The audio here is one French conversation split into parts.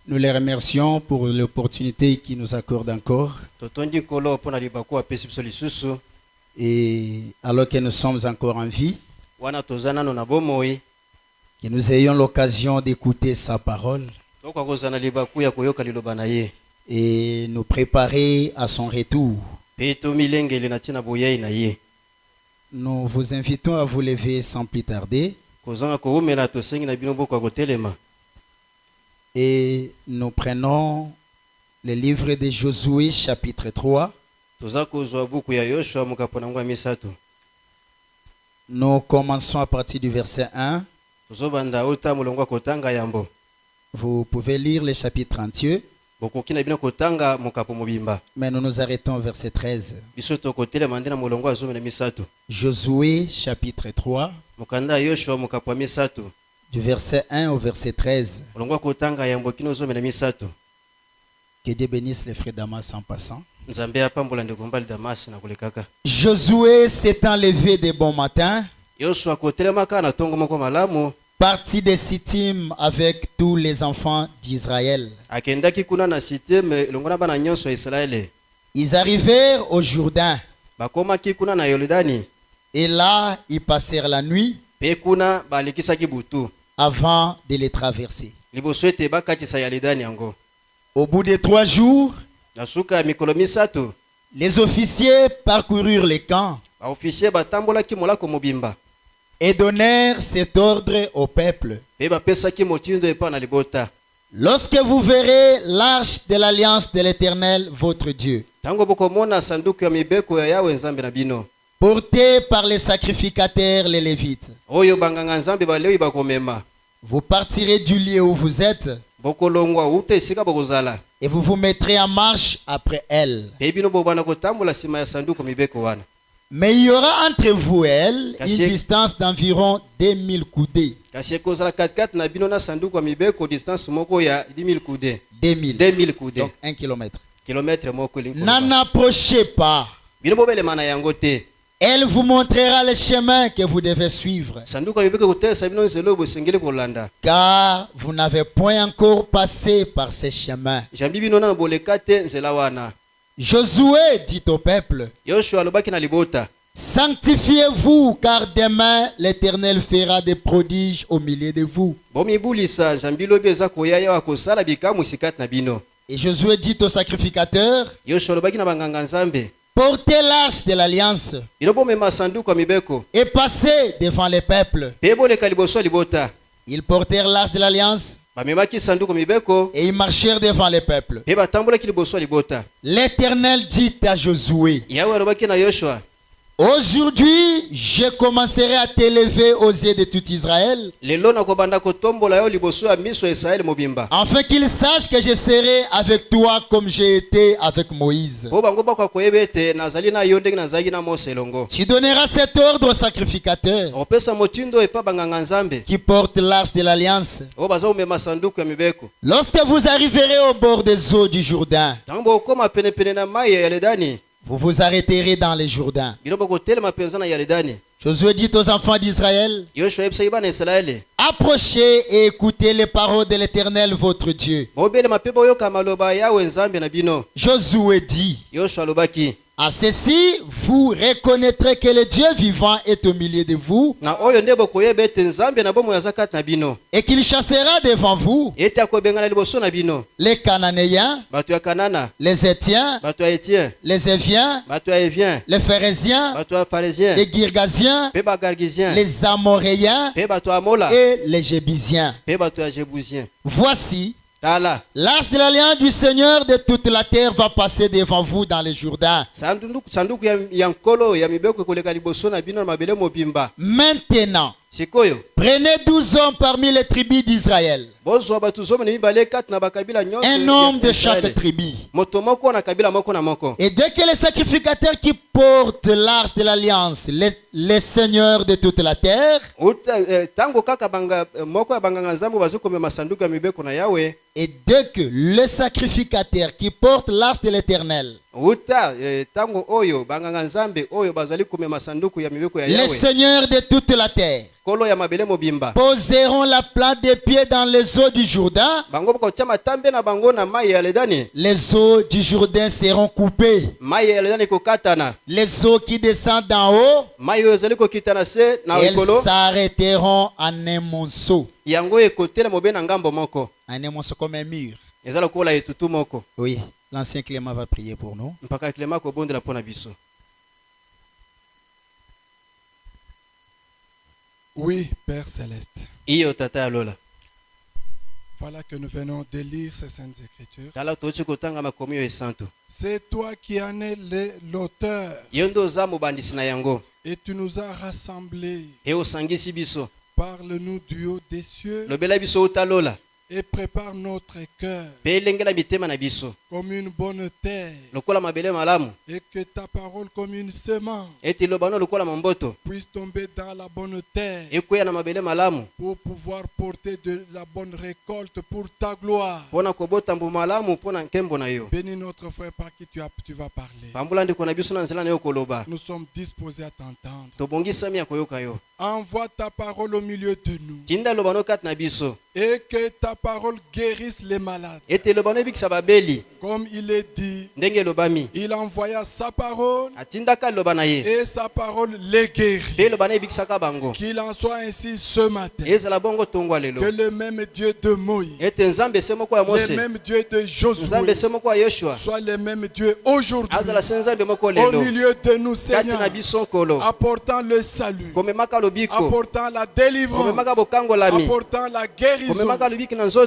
Nous les remercions pour l'opportunité qu'ils nous accordent encore. Et alors que nous sommes encore en vie, que nous ayons l'occasion d'écouter sa parole et nous préparer à son retour. Nous vous invitons à vous lever sans plus tarder. Et nous prenons le livre de Josué chapitre 3. Nous commençons à partir du verset 1. Vous pouvez lire le chapitre entier. Mais nous nous arrêtons au verset 13. Josué chapitre 3. Du verset 1 au verset 13. Que Dieu bénisse les frères Damas en passant. Josué s'étant levé de bon matin, parti de Sittim avec tous les enfants d'Israël. Ils arrivèrent au Jourdain. Et là, ils passèrent la nuit avant de les traverser. Au bout de 3 jours, les officiers parcoururent les camps et donnèrent cet ordre au peuple. Lorsque vous verrez l'arche de l'alliance de l'Éternel, votre Dieu, portée par les sacrificateurs, les Lévites, vous partirez du lieu où vous êtes et vous vous mettrez en marche après elle. Mais il y aura entre vous et elle une distance d'environ 2000 coudées. 2000 coudées. Donc 1 kilomètre. N'en approchez pas. Elle vous montrera le chemin que vous devez suivre. Car vous n'avez point encore passé par ces chemins. Josué dit au peuple, sanctifiez-vous, car demain l'Éternel fera des prodiges au milieu de vous. Et Josué dit au sacrificateur, portez l'arche de l'alliance et passez devant les peuples. Ils portèrent l'arche de l'alliance et ils marchèrent devant les peuples. L'Éternel dit à Josué, aujourd'hui, je commencerai à t'élever aux yeux de tout Israël, afin qu'ils sachent que je serai avec toi comme j'ai été avec Moïse. Tu donneras cet ordre au sacrificateur qui porte l'arche de l'alliance. Lorsque vous arriverez au bord des eaux du Jourdain, vous vous arrêterez dans les Jourdains. Josué dit aux enfants d'Israël, approchez et écoutez les paroles de l'Éternel votre Dieu. Josué dit, à ceci, vous reconnaîtrez que le Dieu vivant est au milieu de vous et qu'il chassera devant vous les Cananéens, les Étiens, les Éviens, les Phéréziens, les Girgasiens, les Amoréens et les Jébusiens. Voici, l'arche de l'alliance du Seigneur de toute la terre va passer devant vous dans les Jourdains. Maintenant, prenez 12 hommes parmi les tribus d'Israël, un homme de chaque tribu. Et dès que les sacrificateurs qui portent l'arche de l'alliance, les seigneurs de toute la terre, et dès que le sacrificateur qui porte l'arche de l'Éternel Les seigneurs de toute la terre poseront la plante des pieds dans les eaux du Jourdain. Les eaux du Jourdain seront coupées. Les eaux qui descendent d'en haut, elles s'arrêteront en un monceau. Un monceau comme un mur. Oui, l'ancien Clément va prier pour nous. Oui, Père Céleste. Voilà que nous venons de lire ces saintes écritures. C'est toi qui en es l'auteur. Et tu nous as rassemblés. Parle-nous du haut des cieux. Et prépare notre cœur comme une bonne terre. Et que ta parole comme une semence puisse tomber dans la bonne terre pour pouvoir porter de la bonne récolte pour ta gloire. Bénis notre frère par qui tu vas parler. Nous sommes disposés à t'entendre. Envoie ta parole au milieu de nous. Et que ta parole guérisse les malades. Comme il est dit, il envoya sa parole et sa parole les guérit. Qu'il en soit ainsi ce matin. Que le même Dieu de Moïse, le même Dieu de Josué soit le même Dieu aujourd'hui au milieu de nous, Seigneur, apportant le salut, apportant la délivrance, apportant la guérison,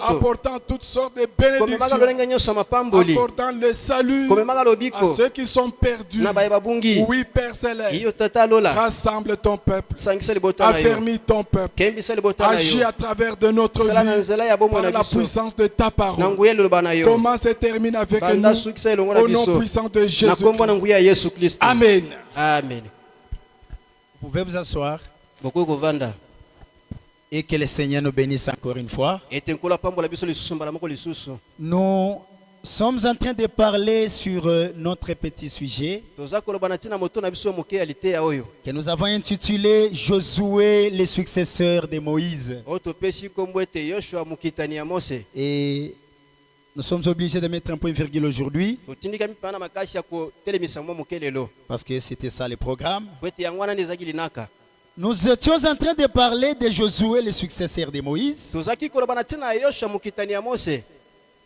apportant toutes sortes de bénédictions, apportant le salut à ceux qui sont perdus. Oui, Père Céleste, rassemble ton peuple, affermis ton peuple, agis à travers de notre vie par la puissance de ta parole. Commence et termine avec nous au nom puissant de Jésus-Christ. Amen. Amen. Vous pouvez vous asseoir. Et que le Seigneur nous bénisse encore une fois. Nous sommes en train de parler sur notre petit sujet que nous avons intitulé Josué, le successeur de Moïse. Et nous sommes obligés de mettre un point virgule aujourd'hui parce que c'était ça le programme. Nous étions en train de parler de Josué, le successeur de Moïse.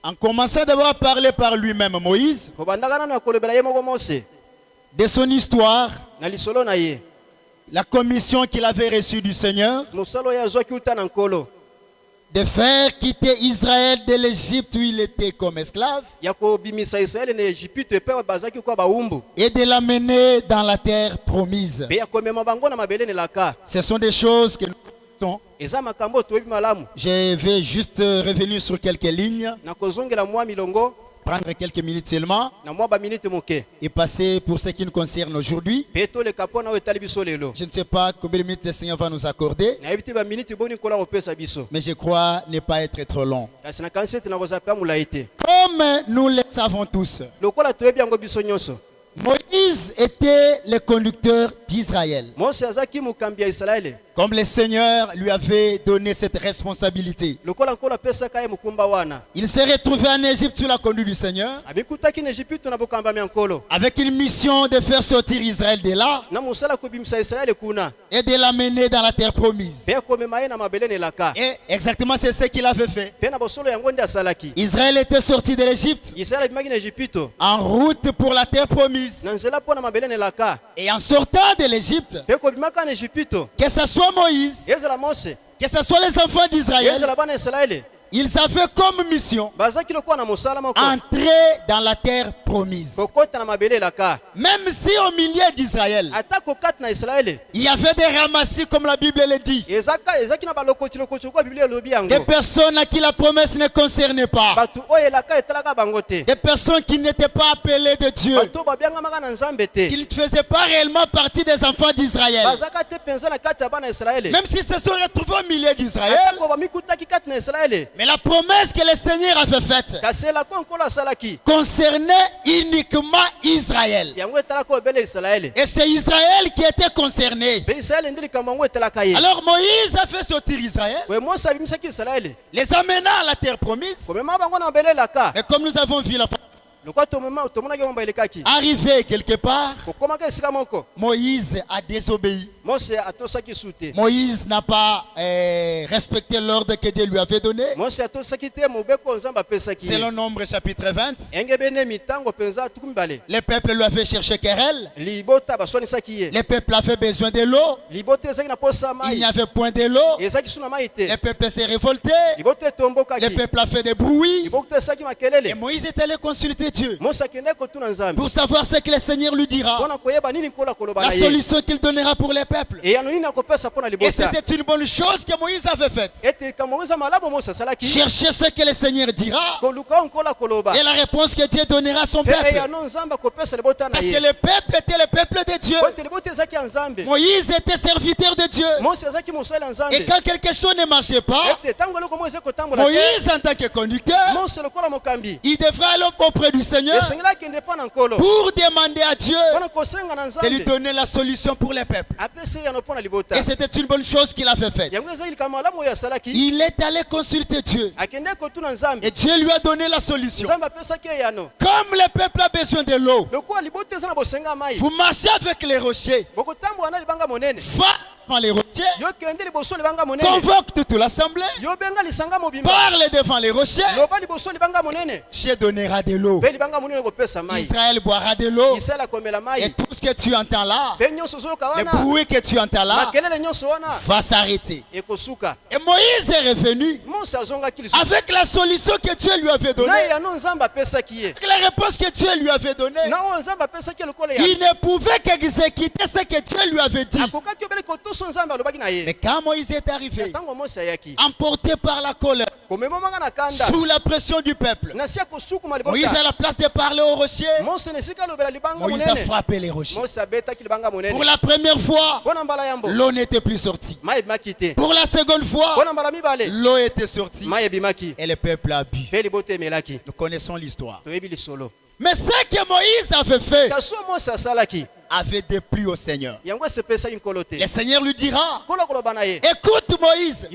En commençant d'abord à parler par lui-même, Moïse, de son histoire, la commission qu'il avait reçue du Seigneur, de faire quitter Israël de l'Égypte où il était comme esclave, et de l'amener dans la terre promise. Ce sont des choses que nous connaissons. Je vais juste revenir sur quelques lignes, prendre quelques minutes seulement et passer pour ce qui nous concerne aujourd'hui. Je ne sais pas combien de minutes le Seigneur va nous accorder, mais je crois ne pas être trop long. Comme nous le savons tous, Moïse était le conducteur d'Israël. Comme le Seigneur lui avait donné cette responsabilité. Il s'est retrouvé en Égypte sous la conduite du Seigneur, avec une mission de faire sortir Israël de là et de l'amener dans la terre promise. Et exactement c'est ce qu'il avait fait. Israël était sorti de l'Égypte en route pour la terre promise. Et en sortant de l'Égypte, que ce soit Moïse, que ce soit les enfants d'Israël, ils avaient comme mission entrer dans la terre promise. Même si au milieu d'Israël, il y avait des ramassis comme la Bible le dit. Des personnes à qui la promesse ne concernait pas. Des personnes qui n'étaient pas appelées de Dieu. Qui ne faisaient pas réellement partie des enfants d'Israël. Même s'ils se sont retrouvés au milieu d'Israël, Mais la promesse que le Seigneur avait faite concernait uniquement Israël. Et c'est Israël qui était concerné. Alors Moïse a fait sortir Israël, les amenant à la terre promise. Mais comme nous avons vu la fin, arrivé quelque part, Moïse a désobéi. Moïse n'a pas respecté l'ordre que Dieu lui avait donné. Selon Nombre chapitre 20, le peuple lui avait cherché querelle. Le peuple avait besoin de l'eau. Il n'y avait point de l'eau. Le peuple s'est révolté. Le peuple a fait des bruits. Et Moïse est allé consulter Dieu pour savoir ce que le Seigneur lui dira, la solution qu'il donnera pour les peuples. Et c'était une bonne chose que Moïse avait faite. Chercher ce que le Seigneur dira et la réponse que Dieu donnera à son peuple. Parce que le peuple était le peuple de Dieu. Moïse était serviteur de Dieu. Et quand quelque chose ne marchait pas, Moïse en tant que conducteur, il devrait aller auprès du Seigneur pour demander à Dieu de lui donner la solution pour les peuples. Et c'était une bonne chose qu'il avait faite. Il est allé consulter Dieu. Et Dieu lui a donné la solution. Comme le peuple a besoin de l'eau, vous marchez avec les rochers. Va devant les rochers. Convoque toute l'assemblée. Parle devant les rochers. Dieu donnera de l'eau. Israël boira de l'eau. Et tout ce que tu entends là, le bruit que tu entends là, va s'arrêter. Et Moïse est revenu avec la solution que Dieu lui avait donnée. Avec la réponse que Dieu lui avait donnée. Il ne pouvait qu'exécuter ce que Dieu lui avait dit. Mais quand Moïse est arrivé, emporté par la colère, sous la pression du peuple, Moïse a la place de parler aux rochers. Moïse a frappé les rochers. Pour la première fois, l'eau n'était plus sortie. Pour la seconde fois, l'eau était sortie. Et le peuple a bu. Nous connaissons l'histoire. Mais ce que Moïse avait fait avait déplu au Seigneur. Le Seigneur lui dira: écoute Moïse,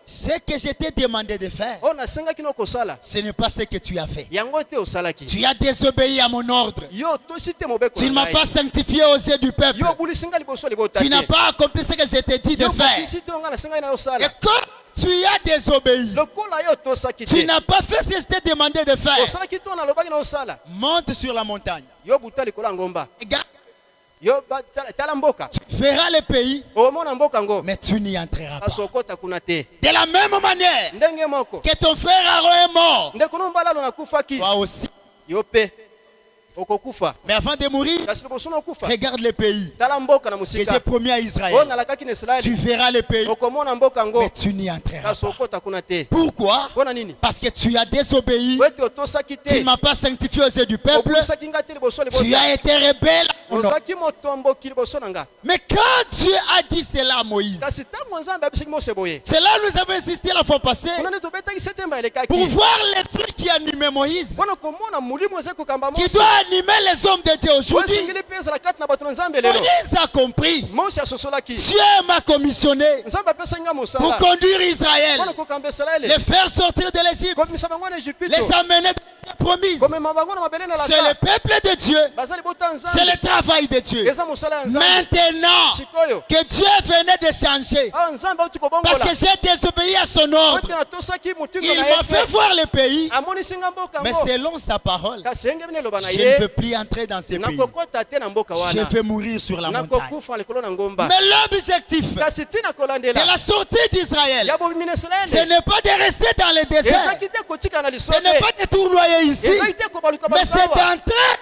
ce que je t'ai demandé de faire, ce n'est pas ce que tu as fait. Tu as désobéi à mon ordre. Tu ne m'as pas sanctifié aux yeux du peuple. Tu n'as pas accompli ce que je t'ai dit de faire. Et quand tu as désobéi, tu n'as pas fait ce que je t'ai demandé de faire, monte sur la montagne. Tu verras le pays, mais tu n'y entreras pas. De la même manière que ton frère Aaron est mort, toi aussi. Mais avant de mourir, regarde le pays que j'ai promis à Israël. Tu verras le pays, mais tu n'y entreras pas. Pourquoi? Parce que tu as désobéi. Tu ne m'as pas sanctifié aux yeux du peuple. Tu as été rebelle. Mais quand Dieu a dit cela à Moïse, c'est là où nous avons insisté la fois passée pour voir l'esprit qui animait Moïse, qui doit animer les hommes de Dieu aujourd'hui. Moïse a compris. Dieu m'a commissionné pour conduire Israël, les faire sortir de l'Égypte, les amener dans la promise. C'est le peuple de Dieu, c'est le travail de Dieu. Maintenant que Dieu venait de changer, parce que j'ai désobéi à son ordre, il m'a fait voir le pays, mais selon sa parole, je ne veux plus entrer dans ces pays. Je veux mourir sur la montagne. Mais l'objectif de la sortie d'Israël, ce n'est pas de rester dans le désert, ce n'est pas de tournoyer ici, mais c'est d'entrer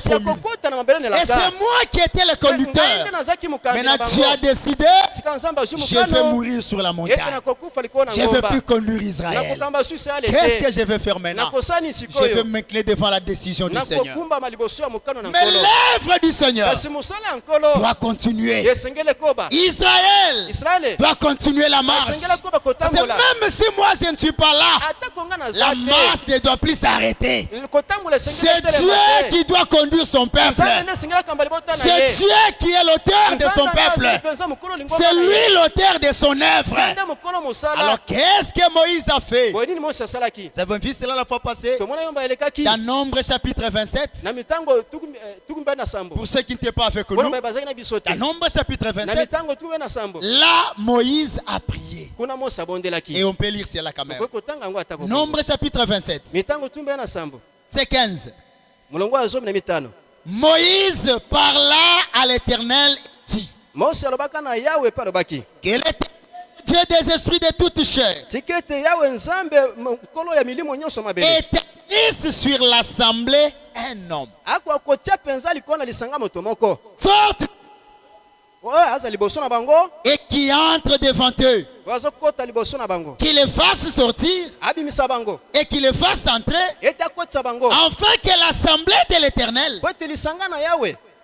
promise. Et c'est moi qui étais le conducteur. Maintenant tu as décidé, je vais mourir sur la montagne. Je ne vais plus conduire Israël. Qu'est-ce que je vais faire maintenant? Je vais m'incliner devant la décision du Seigneur. Mais l'œuvre du Seigneur doit continuer. Israël doit continuer la marche. Parce que même si moi je ne suis pas là, la marche ne doit plus s'arrêter. C'est Dieu qui doit conduire son peuple. C'est Dieu qui est l'auteur de son peuple. C'est lui l'auteur de son œuvre. Alors qu'est-ce que Moïse a fait? Vous avez vu cela la fois passée? Dans Nombre chapitre 27. Pour ceux qui n'étaient pas avec nous, dans Nombre chapitre 27, là Moïse a prié. Et on peut lire cela quand même. Nombre chapitre 27. C'est 15. Moïse parla à l'Éternel et dit qu'il était Dieu des esprits de toute chair. Établisse sur l'assemblée un homme. Sorte et qui entre devant eux, qui les fasse sortir et qui les fasse entrer, afin que l'assemblée de l'Éternel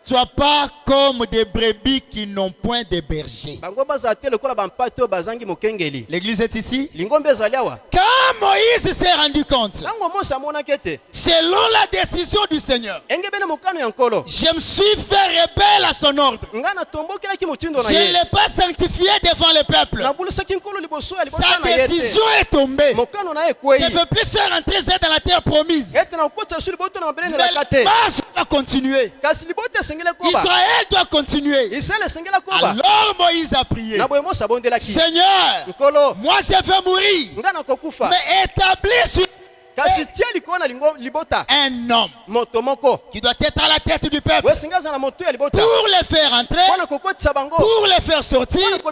soit pas comme des brebis qui n'ont point de berger. L'église est ici. Quand Moïse s'est rendu compte, selon la décision du Seigneur, je me suis fait rebelle à son ordre. Je ne l'ai pas sanctifié devant le peuple. Sa décision est tombée. Je ne veux plus faire entrer ça dans la terre promise. Mais la marche va continuer. Israël doit continuer. Alors Moïse a prié. Seigneur, moi je vais mourir. Mais établis sur un homme qui doit être à la tête du peuple pour les faire entrer, pour les faire sortir, afin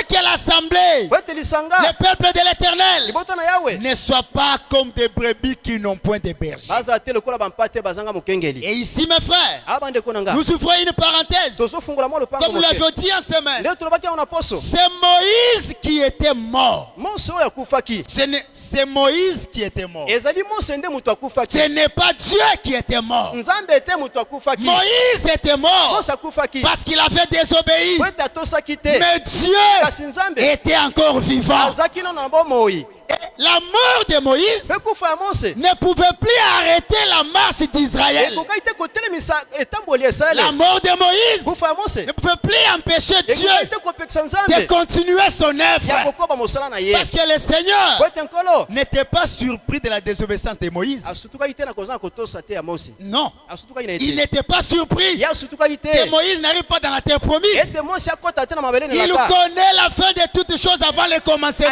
que l'assemblée, le peuple de l'Éternel, ne soit pas comme des brebis qui n'ont point de berger. Et ici mes frères, nous ouvrons une parenthèse. Comme nous l'avions dit en semaine, c'est Moïse qui était mort. C'est Moïse qui était mort. Ce n'est pas Dieu qui était mort. Moïse était mort parce qu'il avait désobéi. Mais Dieu était encore vivant. La mort de Moïse ne pouvait plus arrêter la marche d'Israël. La mort de Moïse ne pouvait plus empêcher Dieu de continuer son œuvre. Parce que le Seigneur n'était pas surpris de la désobéissance de Moïse. Non, il n'était pas surpris que Moïse n'arrive pas dans la terre promise. Il connaît la fin de toutes choses avant le commencement.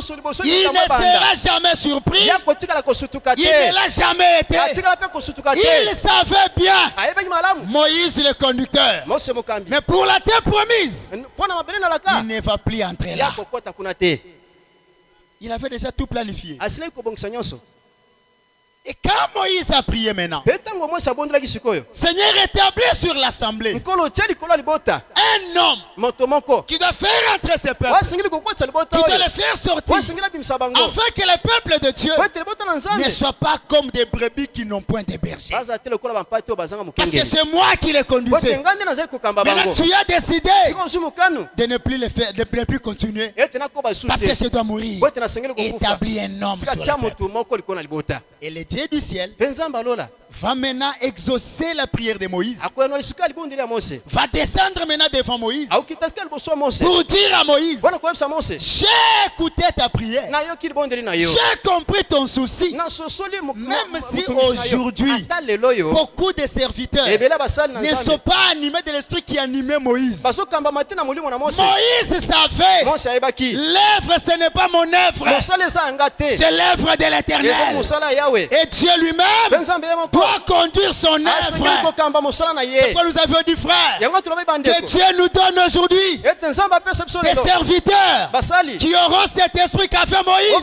Il ne sera jamais surpris. Il ne l'a jamais été. Il savait bien Moïse le conducteur. Mais pour la terre promise, il ne va plus entrer là. Il avait déjà tout planifié. Et quand Moïse a prié maintenant, Seigneur, établit sur l'assemblée un homme qui doit faire entrer ses peuples, qui doit les faire sortir, afin que le peuple de Dieu ne soit pas comme des brebis qui n'ont point de berger. Parce que c'est moi qui les conduisais. Maintenant tu as décidé de ne plus les faire, de ne plus continuer, parce que je dois mourir. Établis un homme sur le peuple. Et le Dieu du ciel va maintenant exaucer la prière de Moïse. Va descendre maintenant devant Moïse pour dire à Moïse, j'ai écouté ta prière, j'ai compris ton souci. Même si aujourd'hui beaucoup de serviteurs ne sont pas animés de l'esprit qui animait Moïse. Moïse savait, l'œuvre ce n'est pas mon œuvre, c'est l'œuvre de l'Éternel. Et Et Dieu lui-même doit conduire son œuvre. C'est pourquoi nous avions dit, frère, que Dieu nous donne aujourd'hui des serviteurs qui auront cet esprit qu'a fait Moïse,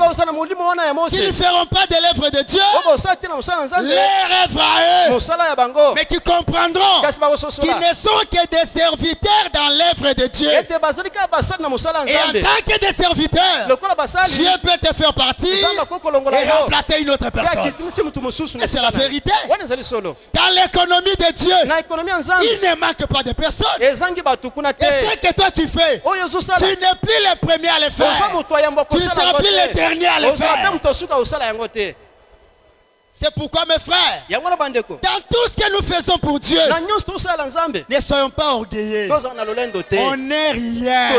qui ne feront pas de l'œuvre de Dieu, leur œuvre à eux, mais qui comprendront qu'ils ne sont que des serviteurs dans l'œuvre de Dieu. Et en tant que des serviteurs, Dieu peut te faire partie et remplacer une autre personne. Et c'est la vérité. Dans l'économie de Dieu, il ne manque pas de personnes. Et ce que toi tu fais, tu n'es plus le premier à le faire. Tu ne seras plus le dernier à le faire. C'est pourquoi mes frères, dans tout ce que nous faisons pour Dieu, ne soyons pas orgueilleux. On n'est rien.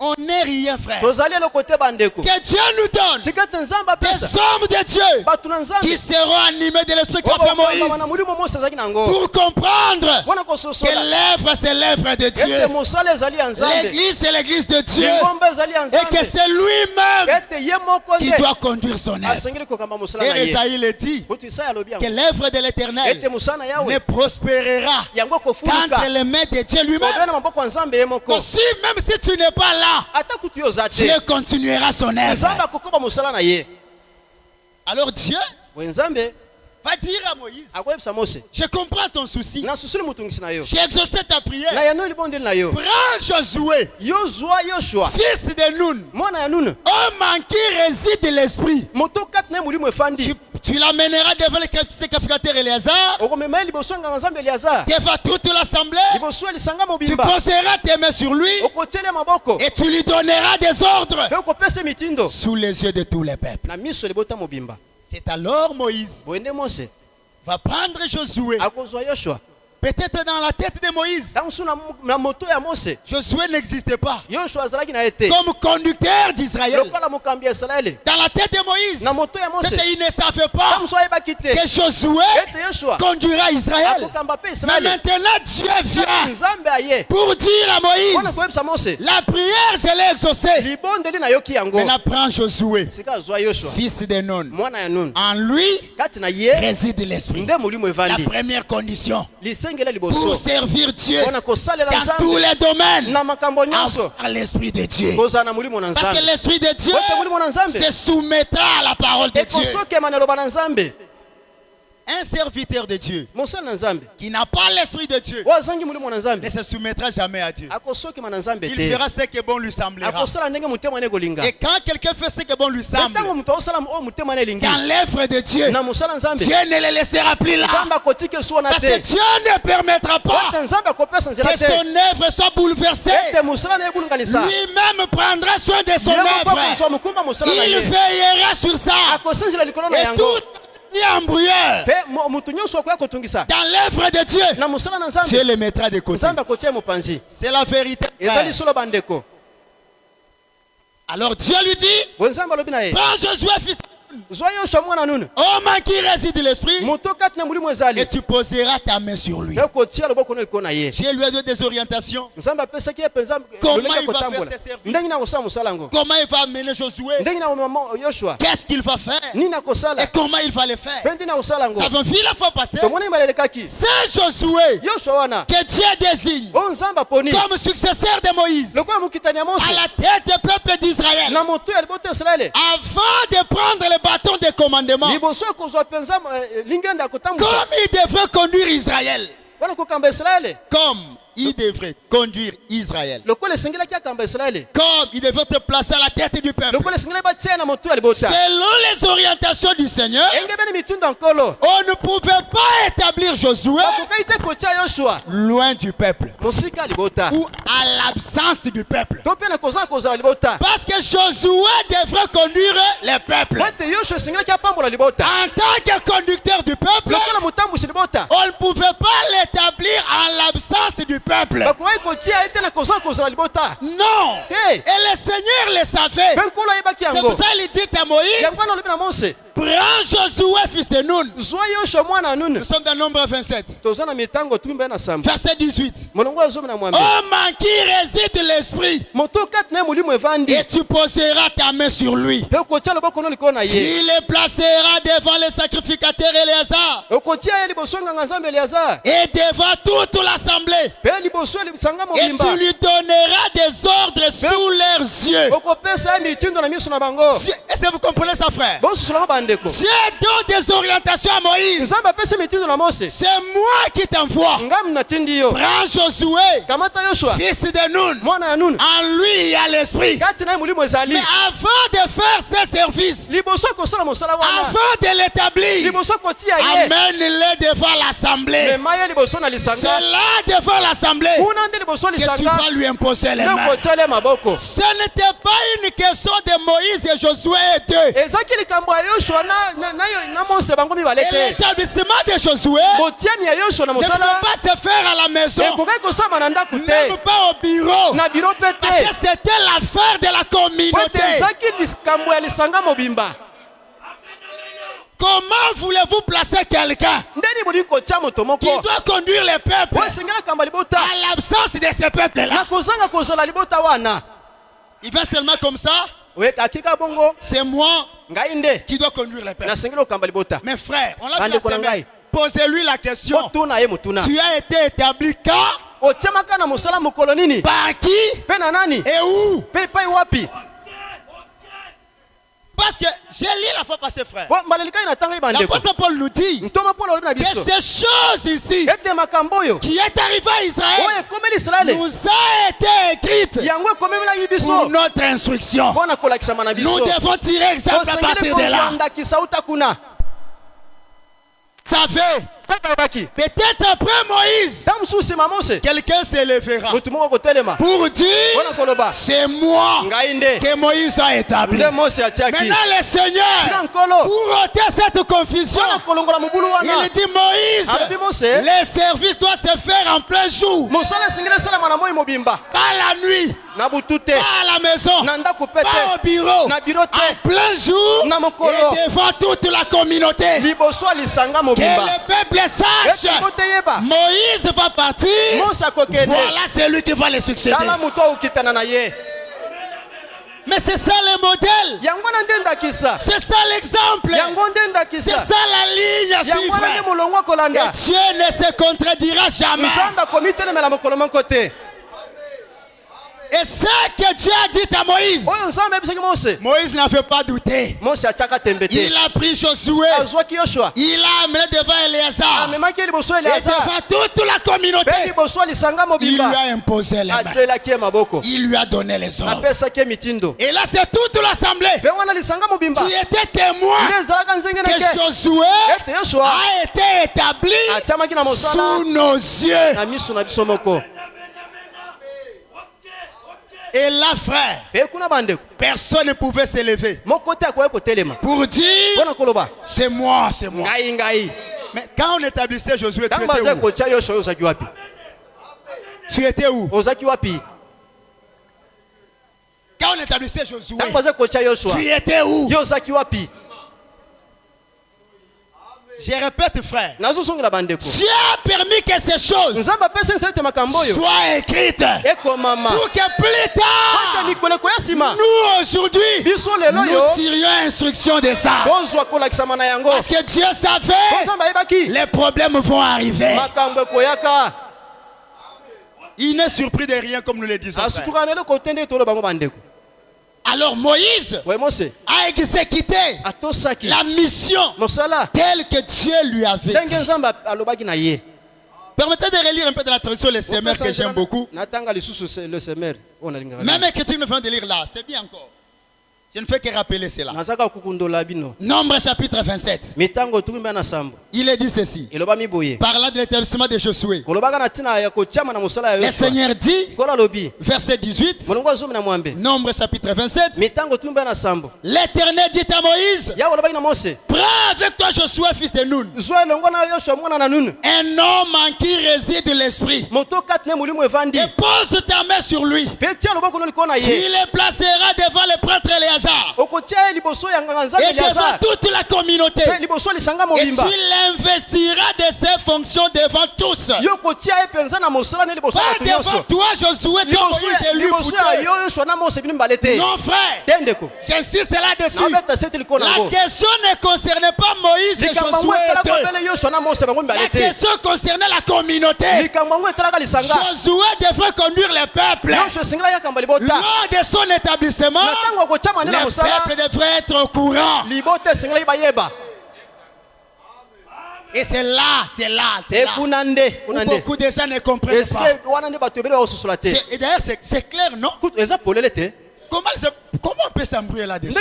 On n'est rien, frère. Que Dieu nous donne des hommes de Dieu qui seront animés de l'esprit qu'a fait Moïse pour comprendre que l'œuvre, c'est l'œuvre de Dieu. L'église, c'est l'église de Dieu. Et que c'est lui-même qui doit conduire son œuvre. Et Esaïe le dit, que l'œuvre de l'Éternel ne prospérera qu'entre les mains de Dieu lui-même. Aussi, même si tu n'es pas là, Dieu continuera son œuvre. Alors Dieu va dire à Moïse, je comprends ton souci. J'ai exaucé ta prière. Prends Josué, fils de Nun, homme en qui réside l'esprit. Tu l'amèneras devant le sacrificateur Éléazar, devant toute l'assemblée. Tu poseras tes mains sur lui et tu lui donneras des ordres sous les yeux de tous les peuples. C'est alors Moïse va prendre Josué. Peut-être dans la tête de Moïse, Josué n'existait pas comme conducteur d'Israël. Dans la tête de Moïse, peut-être il ne savait pas que Josué conduira Israël. Mais maintenant Dieu vient pour dire à Moïse, la prière je l'ai exaucée. Maintenant prends Josué, fils de Nun. En lui réside l'esprit. La première condition pour servir Dieu dans tous les domaines, avoir l'esprit de Dieu. Parce que l'esprit de Dieu se soumettra à la parole de Dieu. Un serviteur de Dieu qui n'a pas l'esprit de Dieu ne se soumettra jamais à Dieu. Il fera ce que bon lui semblera. Et quand quelqu'un fait ce que bon lui semble dans l'œuvre de Dieu, Dieu ne le laissera plus là. Parce que Dieu ne permettra pas que son œuvre soit bouleversée. Lui-même prendra soin de son œuvre. Il veillera sur ça. Et tout embrouilleur dans l'œuvre de Dieu, Dieu le mettra de côté. C'est la vérité. Alors Dieu lui dit, prends Josué fils homme en qui réside l'esprit, et tu poseras ta main sur lui. Dieu lui a donné des orientations. Comment il va faire ses services, comment il va amener Josué, qu'est-ce qu'il va faire et comment il va le faire. Nous avons vu la fois passée, c'est Josué que Dieu désigne comme successeur de Moïse à la tête du peuple d'Israël, avant de prendre le bâton de commandement, comme il devrait conduire Israël. Comme il devrait conduire Israël. Comme il devrait te placer à la tête du peuple. Selon les orientations du Seigneur, on ne pouvait pas établir Josué loin du peuple ou à l'absence du peuple. Parce que Josué devrait conduire le peuple. En tant que conducteur du peuple, on ne pouvait pas l'établir en l'absence du peuple. Non. Et le Seigneur le savait. C'est pour ça qu'il dit à Moïse, Prends Josué, fils de Nun. Nous sommes dans Nombre 27. Verset 18. Oh, man qui réside l'esprit. Et tu poseras ta main sur lui. Il les placera devant les sacrificateurs Éléazar. Et devant toute l'assemblée. Et tu lui donneras des ordres sous leurs yeux. Est-ce que vous comprenez ça, frère? Dieu donne des orientations à Moïse. C'est moi qui t'envoie. Prends Josué, fils de Nun. En lui, il y a l'esprit. Mais avant de faire ses services, avant de l'établir, amène-le devant l'assemblée. C'est là devant l'assemblée que tu vas lui imposer les mains. Ce n'était pas une question de Moïse et Josué et d'eux. Et l'établissement de Josué ne peut pas se faire à la maison, même pas au bureau, parce que c'était l'affaire de la communauté. Comment voulez-vous placer quelqu'un qui doit conduire les peuples à l'absence de ces peuples-là? Il va seulement comme ça. C'est moi qui doit conduire les peuples. Mais frère, on l'a dit, posez-lui la question. Tu as été établi quand? Par qui? Et où? Parce que j'ai lu la fois passée, frère. L'apôtre Paul nous dit que ces choses ici qui est arrivé à Israël nous a été écrites pour notre instruction. Nous devons tirer exemple à partir de là. Savez, peut-être après Moïse, quelqu'un s'élèvera pour dire c'est moi que Moïse a établi. Maintenant le Seigneur, pour ôter cette confusion, il dit Moïse, les services doivent se faire en plein jour, pas la nuit, pas à la maison, pas au bureau, en plein jour et devant toute la communauté. Que le peuple sache, Moïse va partir, voilà celui qui va le succéder. Mais c'est ça le modèle, c'est ça l'exemple, c'est ça la ligne à suivre. Et Dieu ne se contredira jamais. Et ce que Dieu a dit à Moïse, Moïse n'avait pas douté. Il a pris Josué, il l'a amené devant Éléazar, et devant toute la communauté, il lui a imposé les mains, il lui a donné les ordres. Et là c'est toute l'assemblée qui était témoin que Josué a été établi sous nos yeux. Et là, frère, personne ne pouvait s'élever pour dire c'est moi, c'est moi. Mais quand on établissait Josué, tu étais où? Quand on établissait Josué, tu étais où? Je répète, frère, Dieu a permis que ces choses soient écrites pour que plus tard, nous aujourd'hui, nous tirions instruction de ça. Parce que Dieu savait les problèmes vont arriver. Il n'est surpris de rien, comme nous le disons. Alors Moïse a exécuté la mission telle que Dieu lui avait dit. Permettez de relire un peu de la traduction Les Semeurs que j'aime beaucoup. Même écriture me vient de lire là, c'est bien encore. Je ne fais que rappeler cela. Nombre chapitre 27. Il est dit ceci. Parlant de l'établissement de Josué. Le Seigneur dit, verset 18, Nombre chapitre 27, l'Éternel dit à Moïse, prends avec toi Josué fils de Nun, un homme en qui réside l'esprit, et pose ta main sur lui. Tu le placeras devant le prêtre Éléazar et devant toute la communauté, et tu l'investiras de ses fonctions devant tous. Pas devant toi Josué comme Moïse est lui. Non frère, j'insiste là-dessus. La question ne concernait pas Moïse et Josué. La question concernait la communauté. Josué devrait conduire le peuple. Lors de son établissement, le peuple devrait être au courant. Et c'est là où beaucoup de gens ne comprennent pas. Et d'ailleurs, c'est clair, non? Comment on peut s'embrouiller là-dessus?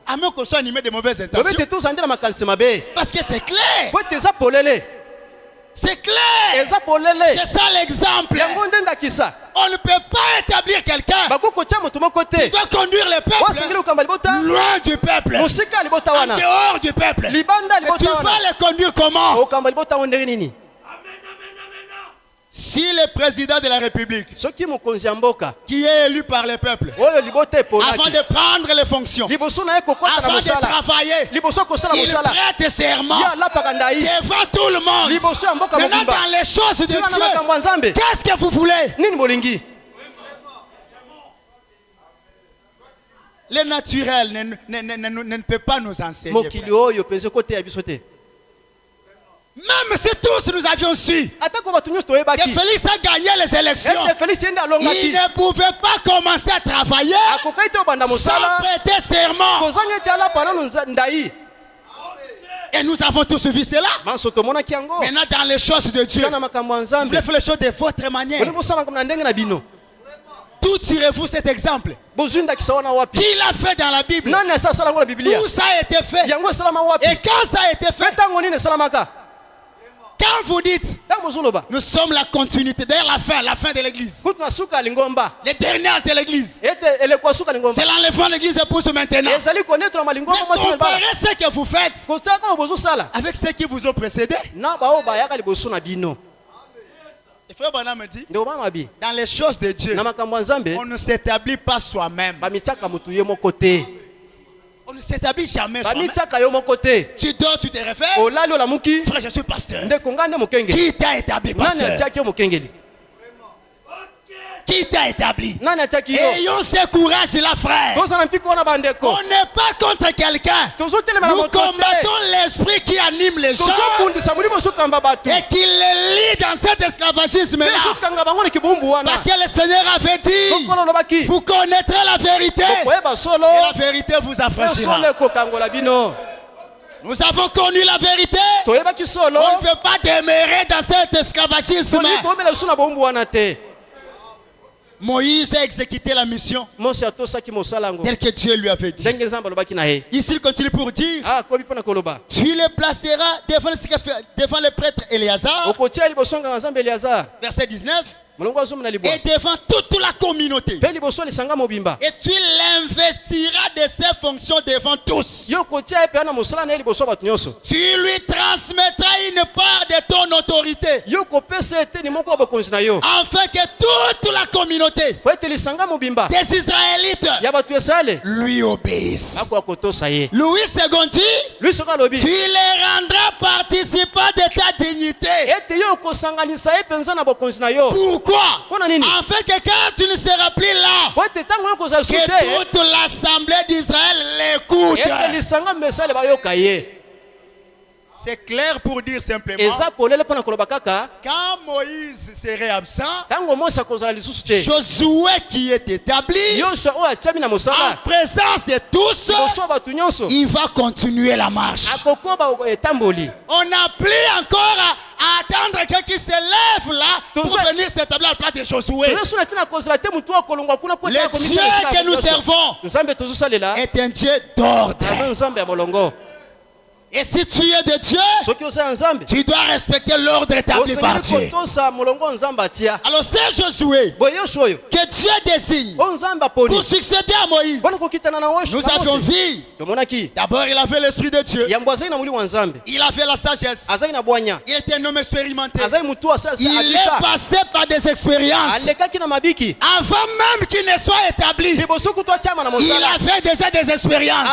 À moins qu'on soit animé de mauvaises intentions. Parce que c'est clair. C'est clair. C'est ça l'exemple. On ne peut pas établir quelqu'un qui doit conduire le peuple loin du peuple, en dehors du peuple. Et tu vas le conduire comment? Si le président de la République, qui est élu par le peuple, avant de prendre les fonctions, avant de travailler, il prête serment devant tout le monde. Maintenant, dans les choses de Dieu, qu'est-ce que vous voulez? Le naturel ne peut pas nous enseigner. Même si tous nous avions su que Félix a gagné les élections, il ne pouvait pas commencer à travailler sans prêter serment. Et nous avons tous vu cela. Maintenant, dans les choses de Dieu, vous voulez faire les choses de votre manière. Tout tirez-vous cet exemple? Qui l'a fait dans la Bible? Où ça a été fait? Et quand ça a été fait? Quand vous dites, nous sommes la continuité, d'ailleurs la fin de l'église, les dernières de l'église, c'est l'enlèvement de l'église pour ce maintenant. Mais comparez ce que vous faites avec ceux qui vous ont précédé. Et frère Branham me dit, dans les choses de Dieu, on ne s'établit pas soi-même. On ne s'établit jamais soi-même. Tu dors, tu te réveilles. Frère, je suis pasteur. Qui t'a établi pasteur? Qui t'a établi? Ayons ce courage là, frère. On n'est pas contre quelqu'un. Nous combattons l'esprit qui anime les gens et qui les lie dans cet esclavagisme là. Parce que le Seigneur avait dit, vous connaîtrez la vérité et la vérité vous affranchira. Nous avons connu la vérité. On ne veut pas demeurer dans cet esclavagisme. Moïse a exécuté la mission telle que Dieu lui avait dit. Ici il continue pour dire, tu les placeras devant le prêtre Éléazar, verset 19, et devant toute la communauté, et tu l'investiras de ses fonctions devant tous. Tu lui transmettras une part de ton autorité, afin que toute la communauté des Israélites lui obéissent. Louis II dit, tu les rendras participants de ta dignité. Pourquoi? Afin que quand tu ne seras plus là, que toute l'assemblée d'Israël l'écoute. C'est clair pour dire simplement, quand Moïse serait absent, Josué qui est établi, en présence de tous, il va continuer la marche. On n'a plus encore à attendre quelqu'un qui se lève là pour venir s'établir à la place de Josué. Le Dieu que nous servons est un Dieu d'ordre. Et si tu es de Dieu, tu dois respecter l'ordre établi par Dieu. Alors c'est Josué que Dieu désigne pour succéder à Moïse. Nous avions vu. D'abord il avait l'esprit de Dieu. Il avait la sagesse. Il était un homme expérimenté. Il est passé par des expériences. Avant même qu'il ne soit établi, il avait déjà des expériences.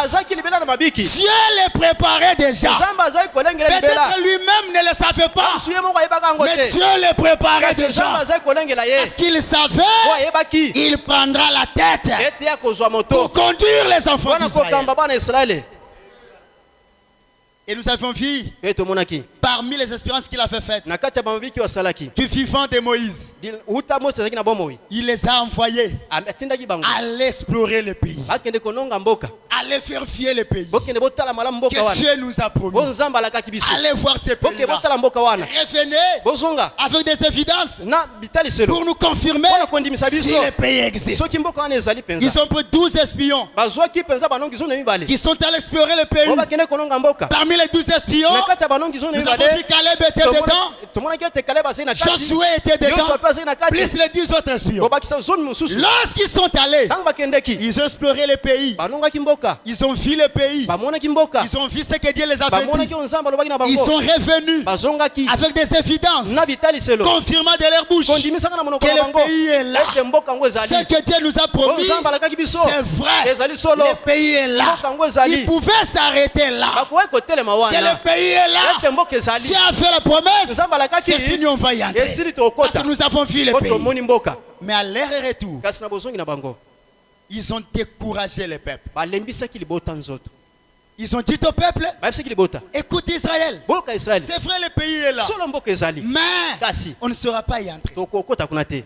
Dieu les préparait déjà. Peut-être lui-même ne le savait pas, mais Dieu le préparait déjà. Parce qu'il savait, il prendra la tête pour conduire les enfants d'Israël. Et nous avons vu parmi les expériences qu'il avait faites du vivant de Moïse, il les a envoyés aller explorer le pays, aller vérifier le pays que Dieu nous a promis, aller voir ces pays-là. Revenez avec des évidences pour nous confirmer si le pays existe. Ils ont pris 12 espions qui sont allés explorer le pays. Parmi les 12 espions, nous avons vu Caleb était dedans, Josué était dedans, plus les 10 autres espions. Lorsqu'ils sont allés, ils ont exploré le pays, ils ont vu le pays, ils ont vu ce que Dieu les a fait dire. Ils sont revenus avec des évidences confirmant de leur bouche que le pays est là. Ce que Dieu nous a promis, c'est vrai. Le pays est là. Il pouvait s'arrêter là. Que le pays est là. Dieu a fait la promesse. C'est fini, on va y entrer. Parce que nous avons vu le pays. Mais à leur retour, ils ont découragé le peuple. Ils ont dit au peuple, écoute Israël, c'est vrai le pays est là, mais on ne sera pas y entrer.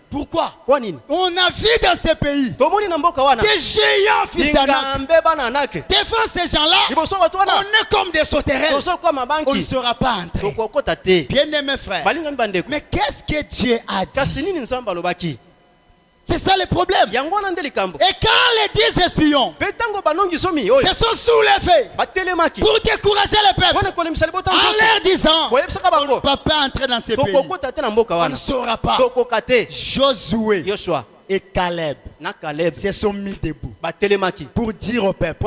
Pourquoi? On a vu dans ce pays des géants fils d'Anak. Devant ces gens-là, on est comme des sauterelles. On ne sera pas entrer. Bien aimé frère, mais qu'est-ce que Dieu a dit? C'est ça le problème. Et quand les 10 espions se sont soulevés pour décourager le peuple en leur disant, on ne peut pas entrer dans ce pays, on ne saura pas. Josué et Caleb se sont mis debout pour dire au peuple,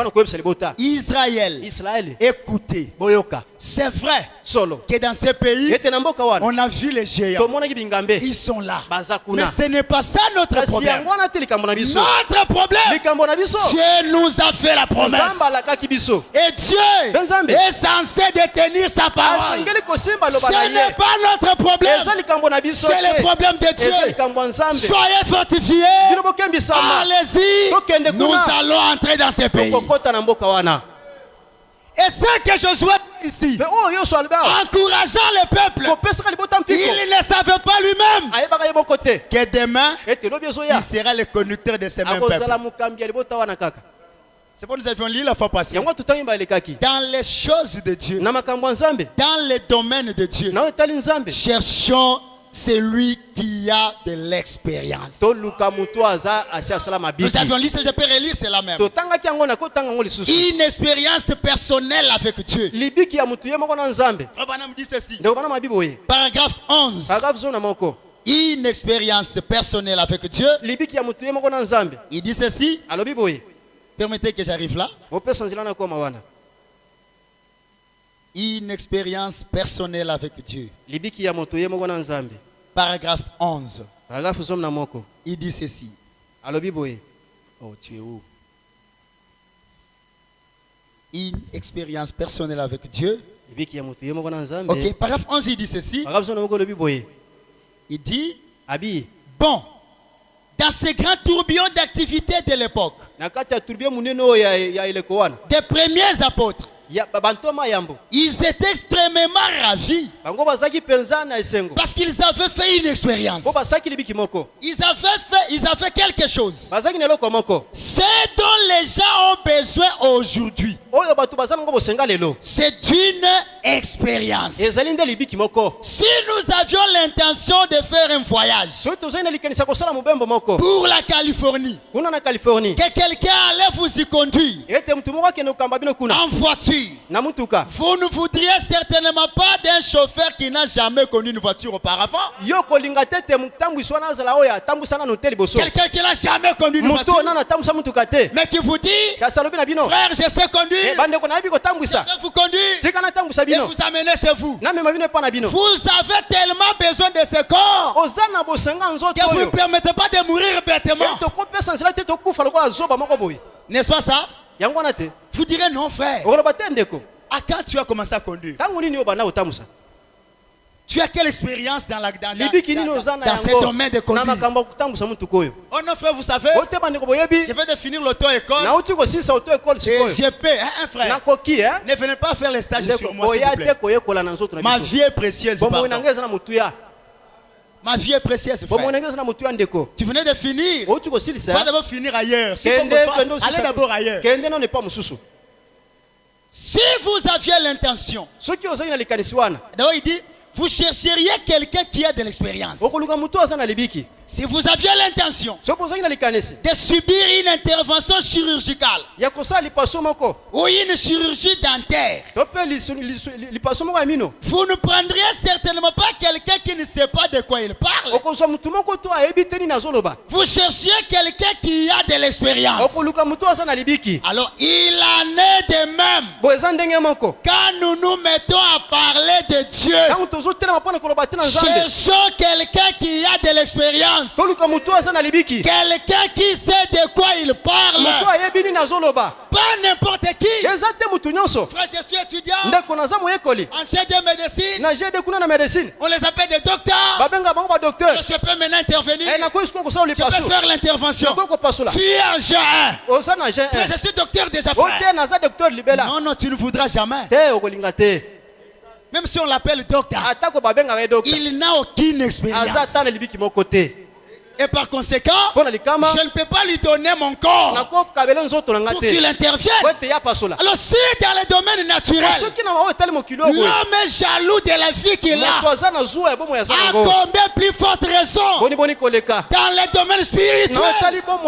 Israël, écoutez, c'est vrai que dans ce pays, on a vu les géants. Ils sont là. Mais ce n'est pas ça notre problème. Notre problème, Dieu nous a fait la promesse. Et Dieu est censé détenir sa parole. Ce n'est pas notre problème. C'est le problème de Dieu. Soyez fortifiés. Allez-y. Nous allons entrer dans ce pays. Et ce que Josué ici, encourageant le peuple, il ne savait pas lui-même que demain, il sera le conducteur de ce même peuple. C'est pourquoi nous avions lu la fois passée. Dans les choses de Dieu, dans les domaines de Dieu, cherchons celui qui a de l'expérience. Nous avions lu ça, je peux relire, c'est la même. Une expérience personnelle avec Dieu. Paragraphe 11. Une expérience personnelle avec Dieu. Il dit ceci. Permettez que j'arrive là. Une expérience personnelle avec Dieu. Paragraphe 11. Il dit ceci. Oh, tu es où? Une expérience personnelle avec Dieu. Ok, paragraphe 11, il dit ceci. Il dit, bon, dans ces grands tourbillons d'activité de l'époque, des premiers apôtres, ils étaient extrêmement ravis parce qu'ils avaient fait une expérience. Ils avaient quelque chose. Ce dont les gens ont besoin aujourd'hui, c'est une expérience. Si nous avions l'intention de faire un voyage pour la Californie, que quelqu'un allait vous y conduire en voiture, vous ne voudriez certainement pas d'un chauffeur qui n'a jamais conduit une voiture auparavant. Quelqu'un qui n'a jamais conduit une voiture, mais qui vous dit, frère, je sais conduire, je vais vous conduire et vous amener chez vous. Vous avez tellement besoin de ce corps que vous ne permettez pas de mourir bêtement. N'est-ce pas ça? Vous direz non, frère. À quand tu as commencé à conduire? Tu as quelle expérience dans ce domaine de conduire? Oh non, frère, vous savez, je vais de finir l'auto-école. Et je paie, hein, frère. Ne venez pas faire les stages sur moi, s'il vous plaît. Ma vie est précieuse. Ma vie est précieuse, frère. Tu venais de finir. Va d'abord finir ailleurs. Si allez d'abord ailleurs. Si vous aviez l'intention, d'abord il dit, vous chercheriez quelqu'un qui a de l'expérience. Si vous aviez l'intention de subir une intervention chirurgicale ou une chirurgie dentaire, vous ne prendriez certainement pas quelqu'un qui ne sait pas de quoi il parle. Vous cherchiez quelqu'un qui a de l'expérience. Alors il en est de même quand nous nous mettons à parler de Dieu. Cherchons quelqu'un qui a de l'expérience. Quelqu'un qui sait de quoi il parle. Pas n'importe qui. Frère, je suis étudiant en chaire de médecine. On les appelle des docteurs. Je peux maintenant intervenir. Je peux faire l'intervention. Tu es en Jean 1. Frère, je suis docteur déjà, frère. Non, non, tu ne voudras jamais. Même si on l'appelle docteur, il n'a aucune expérience. Et par conséquent, je ne peux pas lui donner mon corps pour qu'il intervienne. Alors si dans le domaine naturel, l'homme est jaloux de la vie qu'il a, à combien plus forte raison dans le domaine spirituel où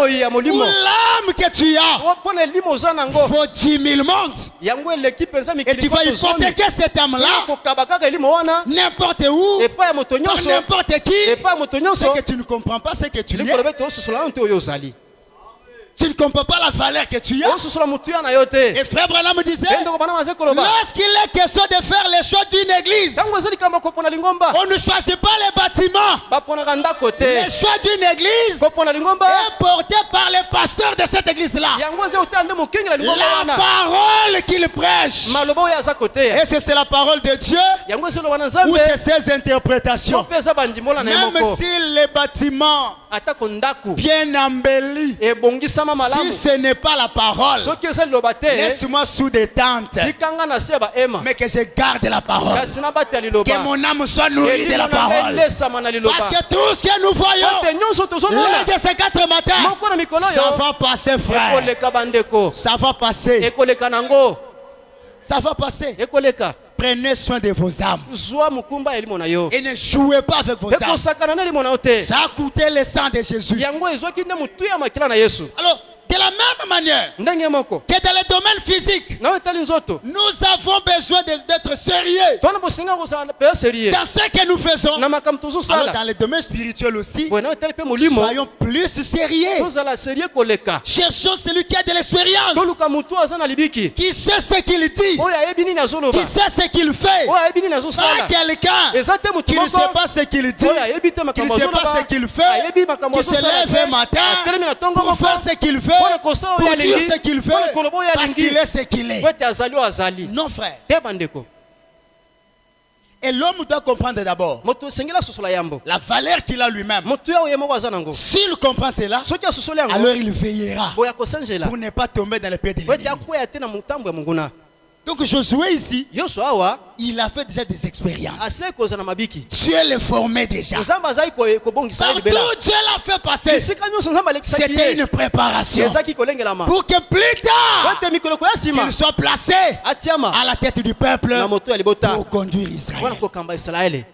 l'âme que tu as vaut 10 000 mondes. Et tu vas hypothéquer cette âme-là n'importe où, par n'importe qui, c'est que tu ne comprends pas ce que tu es. Tu ne comprends pas la valeur que tu as. Et frère Branham me disait, lorsqu'il est question de faire les choix d'une église, on ne choisit pas les bâtiments. Les choix d'une église est porté par les pasteurs de cette église-là. La parole qu'il prêche, est-ce que c'est la parole de Dieu ou c'est ses interprétations? Même si les bâtiments bien embellis, si ce n'est pas la parole, laisse-moi sous des tentes, mais que je garde la parole, que mon âme soit nourrie de la parole. Parce que tout ce que nous voyons l'un de ces 4 matins, ça va passer, frère. Ça va passer. Ça va passer. Prenez soin de vos âmes et ne jouez pas avec vos âmes. Ça a coûté le sang de Jésus. Alors, de la même manière que dans le domaine physique, nous avons besoin d'être sérieux dans ce que nous faisons. Alors dans le domaine spirituel aussi, soyons plus sérieux. Cherchons celui qui a de l'expérience, qui sait ce qu'il dit, qui sait ce qu'il fait. Pas quelqu'un qui ne sait pas ce qu'il dit, qui ne sait pas ce qu'il fait, qui se lève un matin pour faire ce qu'il fait, pour dire ce qu'il fait, parce qu'il est ce qu'il est. Non, frère. Et l'homme doit comprendre d'abord la valeur qu'il a lui-même. S'il comprend cela, alors il veillera pour ne pas tomber dans les pieds de l'ennemi. Donc Josué ici, il a fait déjà des expériences. Dieu le formait déjà. Partout Dieu l'a fait passer. C'était une préparation pour que plus tard, il soit placé à la tête du peuple pour conduire Israël.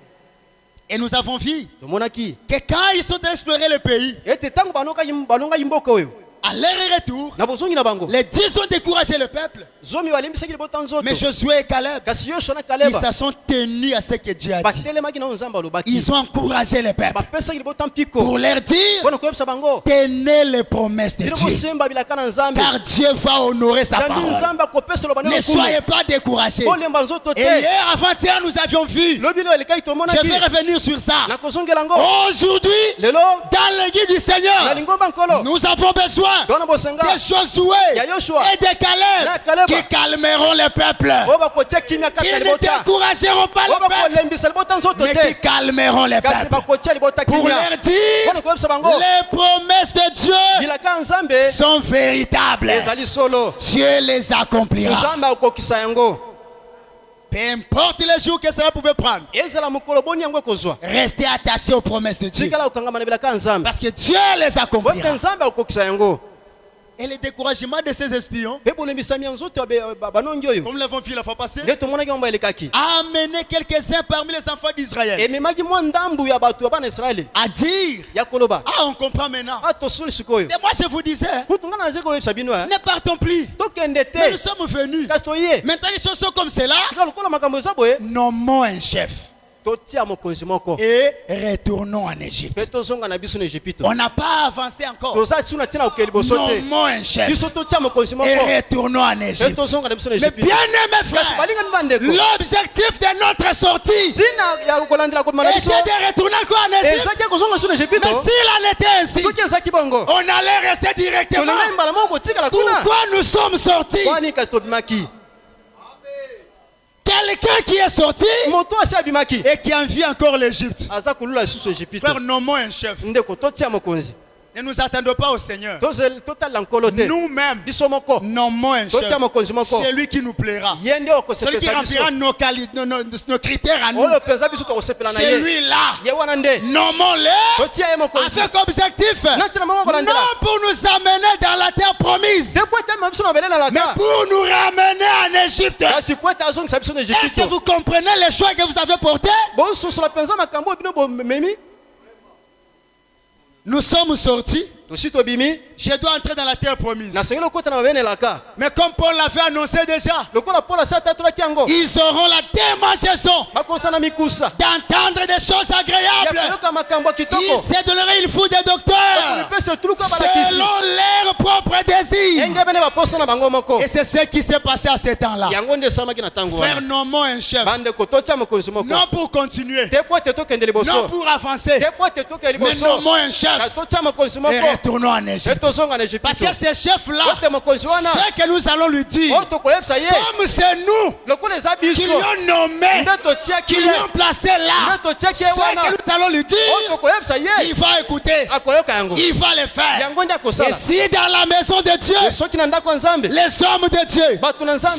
Et nous avons vu que quand ils sont allés explorer le pays, à leur retour, les 10 ont découragé le peuple. Mais Josué et Caleb, ils se sont tenus à ce que Dieu a dit. Ils ont encouragé le peuple pour leur dire: tenez les promesses de Dieu, car Dieu va honorer sa parole. Ne soyez pas découragés. Et hier, avant-hier, nous avions vu. Je vais revenir sur ça. Aujourd'hui, dans l'église du Seigneur, nous avons besoin de Josué et de Caleb qui calmeront le peuple, qui ne décourageront pas le peuple, mais qui calmeront le peuple pour leur dire: les promesses de Dieu sont véritables. Dieu les accomplira. Peu importe les jours que cela pouvait prendre, restez attachés aux promesses de Dieu, parce que Dieu les accomplira. Et le découragement de ces espions, comme nous l'avons vu la fois passée, a amené quelques-uns parmi les enfants d'Israël à dire: ah, on comprend maintenant. Et moi je vous disais, ne partons plus. Mais nous sommes venus. Maintenant les choses sont comme cela. Nommons un chef et retournons en Égypte. On n'a pas avancé encore. Nommons un chef et retournons en Égypte. Mais bien aimés frères, l'objectif de notre sortie était de retourner en Égypte. Mais s'il en était ainsi, on allait rester directement. Pourquoi nous sommes sortis? Quelqu'un qui est sorti et qui envie encore l'Égypte. Frère, nommons un chef. Ne nous attendons pas au Seigneur. Nous-mêmes, nommons un chef. C'est lui qui nous plaira. Celui qui remplira nos critères à nous. C'est lui-là. Nommons-le avec objectif. Non pour nous amener dans la terre promise, mais pour nous ramener en Égypte. Est-ce que vous comprenez les choix que vous avez portés? Nous sommes sortis. Je dois entrer dans la terre promise. Mais comme Paul l'avait annoncé déjà, ils auront la démangeaison d'entendre des choses agréables. Ils se donneraient une foule de docteurs selon leurs propres désirs. Et c'est ce qui s'est passé à ce temps-là. Frère, nommons un chef. Non pour continuer, non pour avancer, mais nommons un chef et retournons en Égypte. Parce que ces chefs-là, ce que nous allons lui dire, comme c'est nous qui lui ont nommé, qui lui ont placé là, ce que nous allons lui dire, il va écouter, il va le faire. Et si dans la maison de Dieu, les hommes de Dieu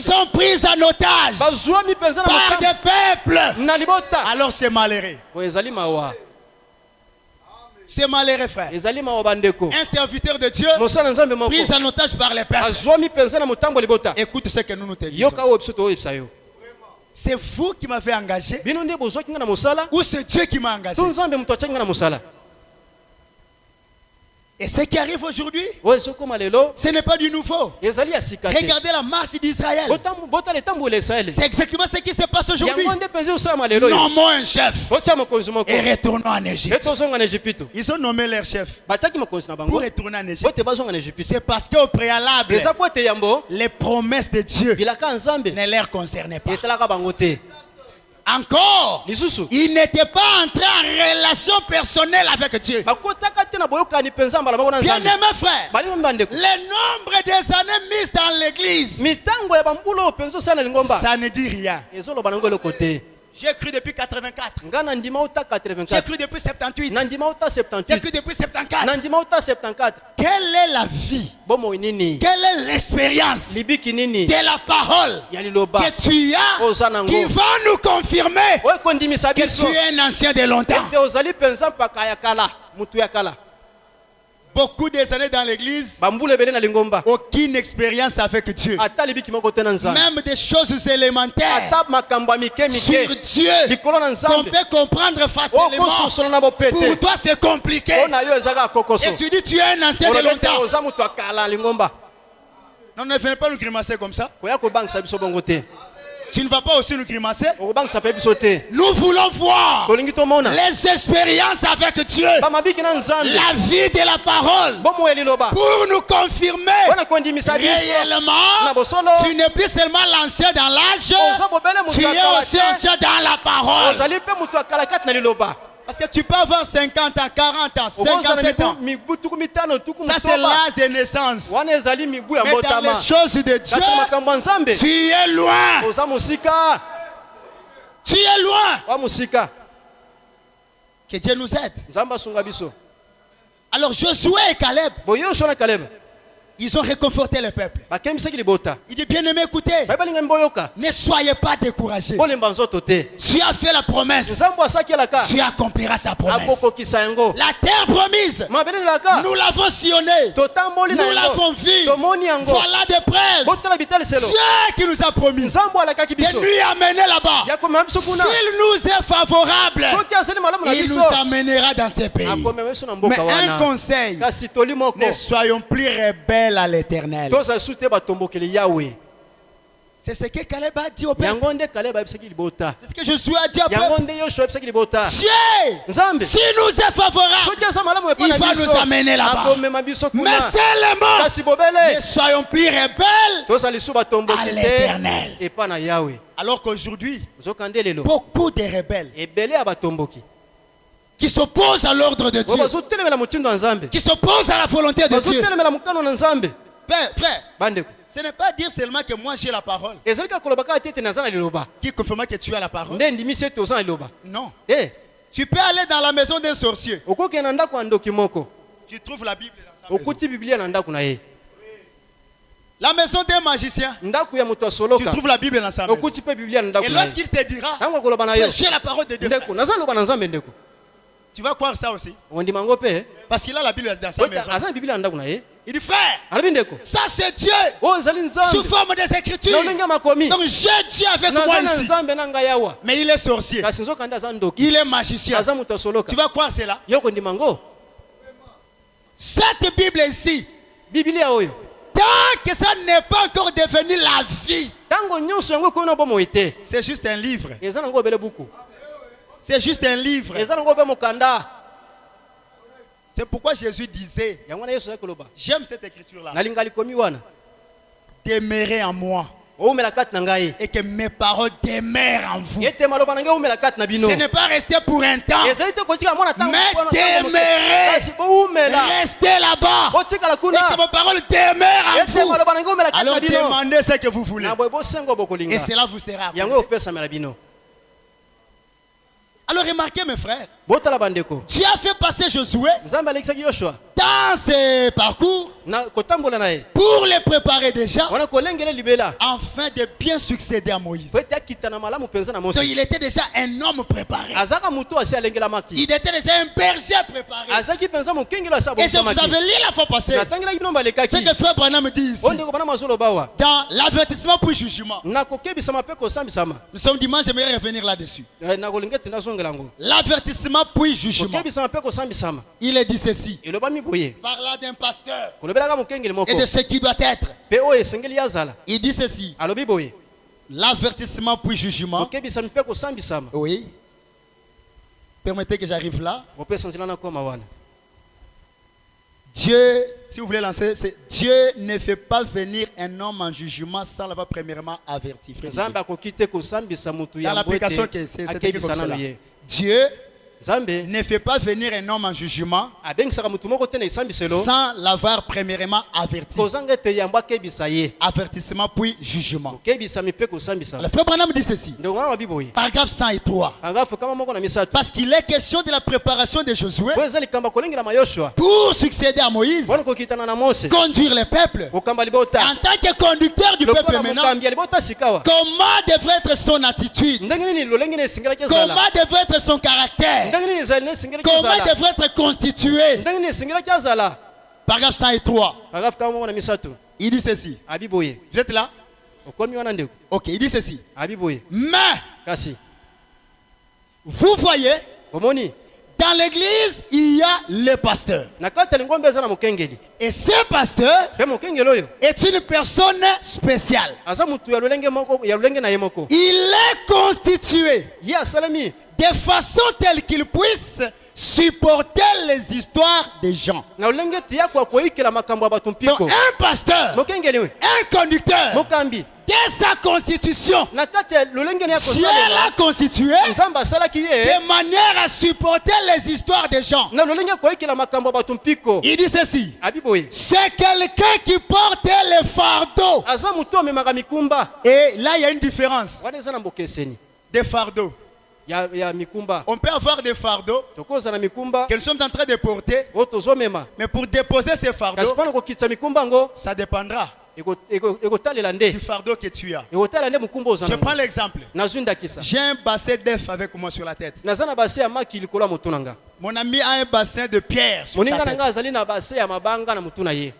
sont pris en otage par des peuples, alors c'est malheureux. C'est malheureux, frère. Un serviteur de Dieu pris en otage par les peuples. Écoute ce que nous te disons. C'est vous qui m'avez engagé ou c'est Dieu qui m'a engagé? Et ce qui arrive aujourd'hui, ce n'est pas du nouveau. Regardez la marche d'Israël. C'est exactement ce qui se passe aujourd'hui. Nommons un chef et retournons en Égypte. Ils ont nommé leur chef pour retourner en Égypte. C'est parce qu'au préalable, les promesses de Dieu ne leur concernaient pas. Encore, il n'était pas entré en relation personnelle avec Dieu. Bien aimé frère, le nombre des années mises dans l'église, ça ne dit rien. J'ai cru depuis 84. J'ai cru depuis 78. J'ai cru depuis 74. Quelle est la vie? Quelle est l'expérience de la parole que tu as qui va nous confirmer que tu es un ancien de longtemps? Beaucoup des années dans l'église, aucune expérience avec Dieu. Même des choses élémentaires sur Dieu qu'on peut comprendre facilement. Pour toi, c'est compliqué. Et tu dis tu es un ancien de longtemps. Non, ne venez pas nous grimacer comme ça. Tu ne vas pas aussi nous grimacer. Nous voulons voir les expériences avec Dieu, la vie de la parole, pour nous confirmer réellement tu n'es plus seulement l'ancien dans l'âge, tu es aussi ancien dans la parole. Parce que tu peux avoir 50 ans, 40 ans, 57 ans. Ça c'est l'âge de naissance. Mais dans les choses de Dieu, tu es loin. Tu es loin. Que Dieu nous aide. Alors Josué et Caleb, ils ont réconforté le peuple. Il dit bien aimé, écoutez, ne soyez pas découragés. Tu as fait la promesse, tu accompliras sa promesse. La terre promise, nous l'avons sillonnée, nous l'avons vue. Voilà des preuves. Dieu qui nous a promis de nous amener là-bas. S'il nous est favorable, il nous amènera dans ces pays. Mais un conseil, ne soyons plus rebelles à l'Éternel. C'est ce que Caleb a dit au peuple. C'est ce que Josué a dit au peuple. Dieu, si nous est favorable, il va nous amener là-bas. Mais seulement, ne soyons plus rebelles à l'Éternel. Alors qu'aujourd'hui, beaucoup de rebelles qui s'opposent à l'ordre de Dieu, qui s'opposent à la volonté de Dieu. Frère, ce n'est pas dire seulement que moi j'ai la parole qui confirme que tu as la parole. Non. Tu peux aller dans la maison d'un sorcier. Tu trouves la Bible dans sa maison. La maison d'un magicien, tu trouves la Bible dans sa maison. Et lorsqu'il te dira, j'ai la parole de Dieu, tu vas croire ça aussi. Parce qu'il a la Bible dans sa maison. Il dit frère, ça c'est Dieu sous forme des Écritures. Donc j'ai Dieu avec moi ici. Mais il est sorcier, il est magicien. Tu vas croire cela? Cette Bible ici, tant que ça n'est pas encore devenu la vie, c'est juste un livre. C'est juste un livre. C'est pourquoi Jésus disait, j'aime cette écriture-là, demeurez en moi et que mes paroles demeurent en vous. Ce n'est pas rester pour un temps, mais demeurer, rester là-bas et que vos paroles demeurent en vous. Alors demandez ce que vous voulez et cela vous sera accordé. Alors remarquez mes frères, tu as fait passer Josué dans ce parcours pour les préparer déjà afin de bien succéder à Moïse. Donc il était déjà un homme préparé. Il était déjà un berger préparé. Et je vous avais lu la fois passée ce que frère Branham dit ici dans l'avertissement puis jugement. Nous sommes dimanche, j'aimerais revenir là-dessus. L'avertissement puis jugement. Il est dit ceci, parlant d'un pasteur et de ce qui doit être. Il dit ceci, l'avertissement puis jugement. Oui. Permettez que j'arrive là. Dieu, si vous voulez lancer, c'est Dieu ne fait pas venir un homme en jugement sans l'avoir premièrement averti. Dans l'application, c'est écrit comme cela. Dieu ne fait pas venir un homme en jugement sans l'avoir premièrement averti. Avertissement puis jugement. Le frère Branham dit ceci. Paragraphe 103. Parce qu'il est question de la préparation de Josué pour succéder à Moïse, conduire le peuple. En tant que conducteur du peuple maintenant, comment devrait être son attitude? Comment devrait être son caractère? Comment devrait être constitué? Paragraphe 103. Il dit ceci. Vous êtes là? Ok, il dit ceci. Mais vous voyez, dans l'église, il y a le pasteur. Et ce pasteur est une personne spéciale. Il est constitué de façon telle qu'il puisse supporter les histoires des gens. Donc un pasteur, un conducteur, dès sa constitution, Dieu l'a constitué de manière à supporter les histoires des gens. Il dit ceci. C'est quelqu'un qui porte les fardeaux. Et là, il y a une différence. Des fardeaux. On peut avoir des fardeaux que nous sommes en train de porter, mais pour déposer ces fardeaux, ça dépendra du fardeau que tu as. Je prends l'exemple. J'ai un bassin d'œuf avec moi sur la tête. Mon ami a un bassin de pierre sur sa tête.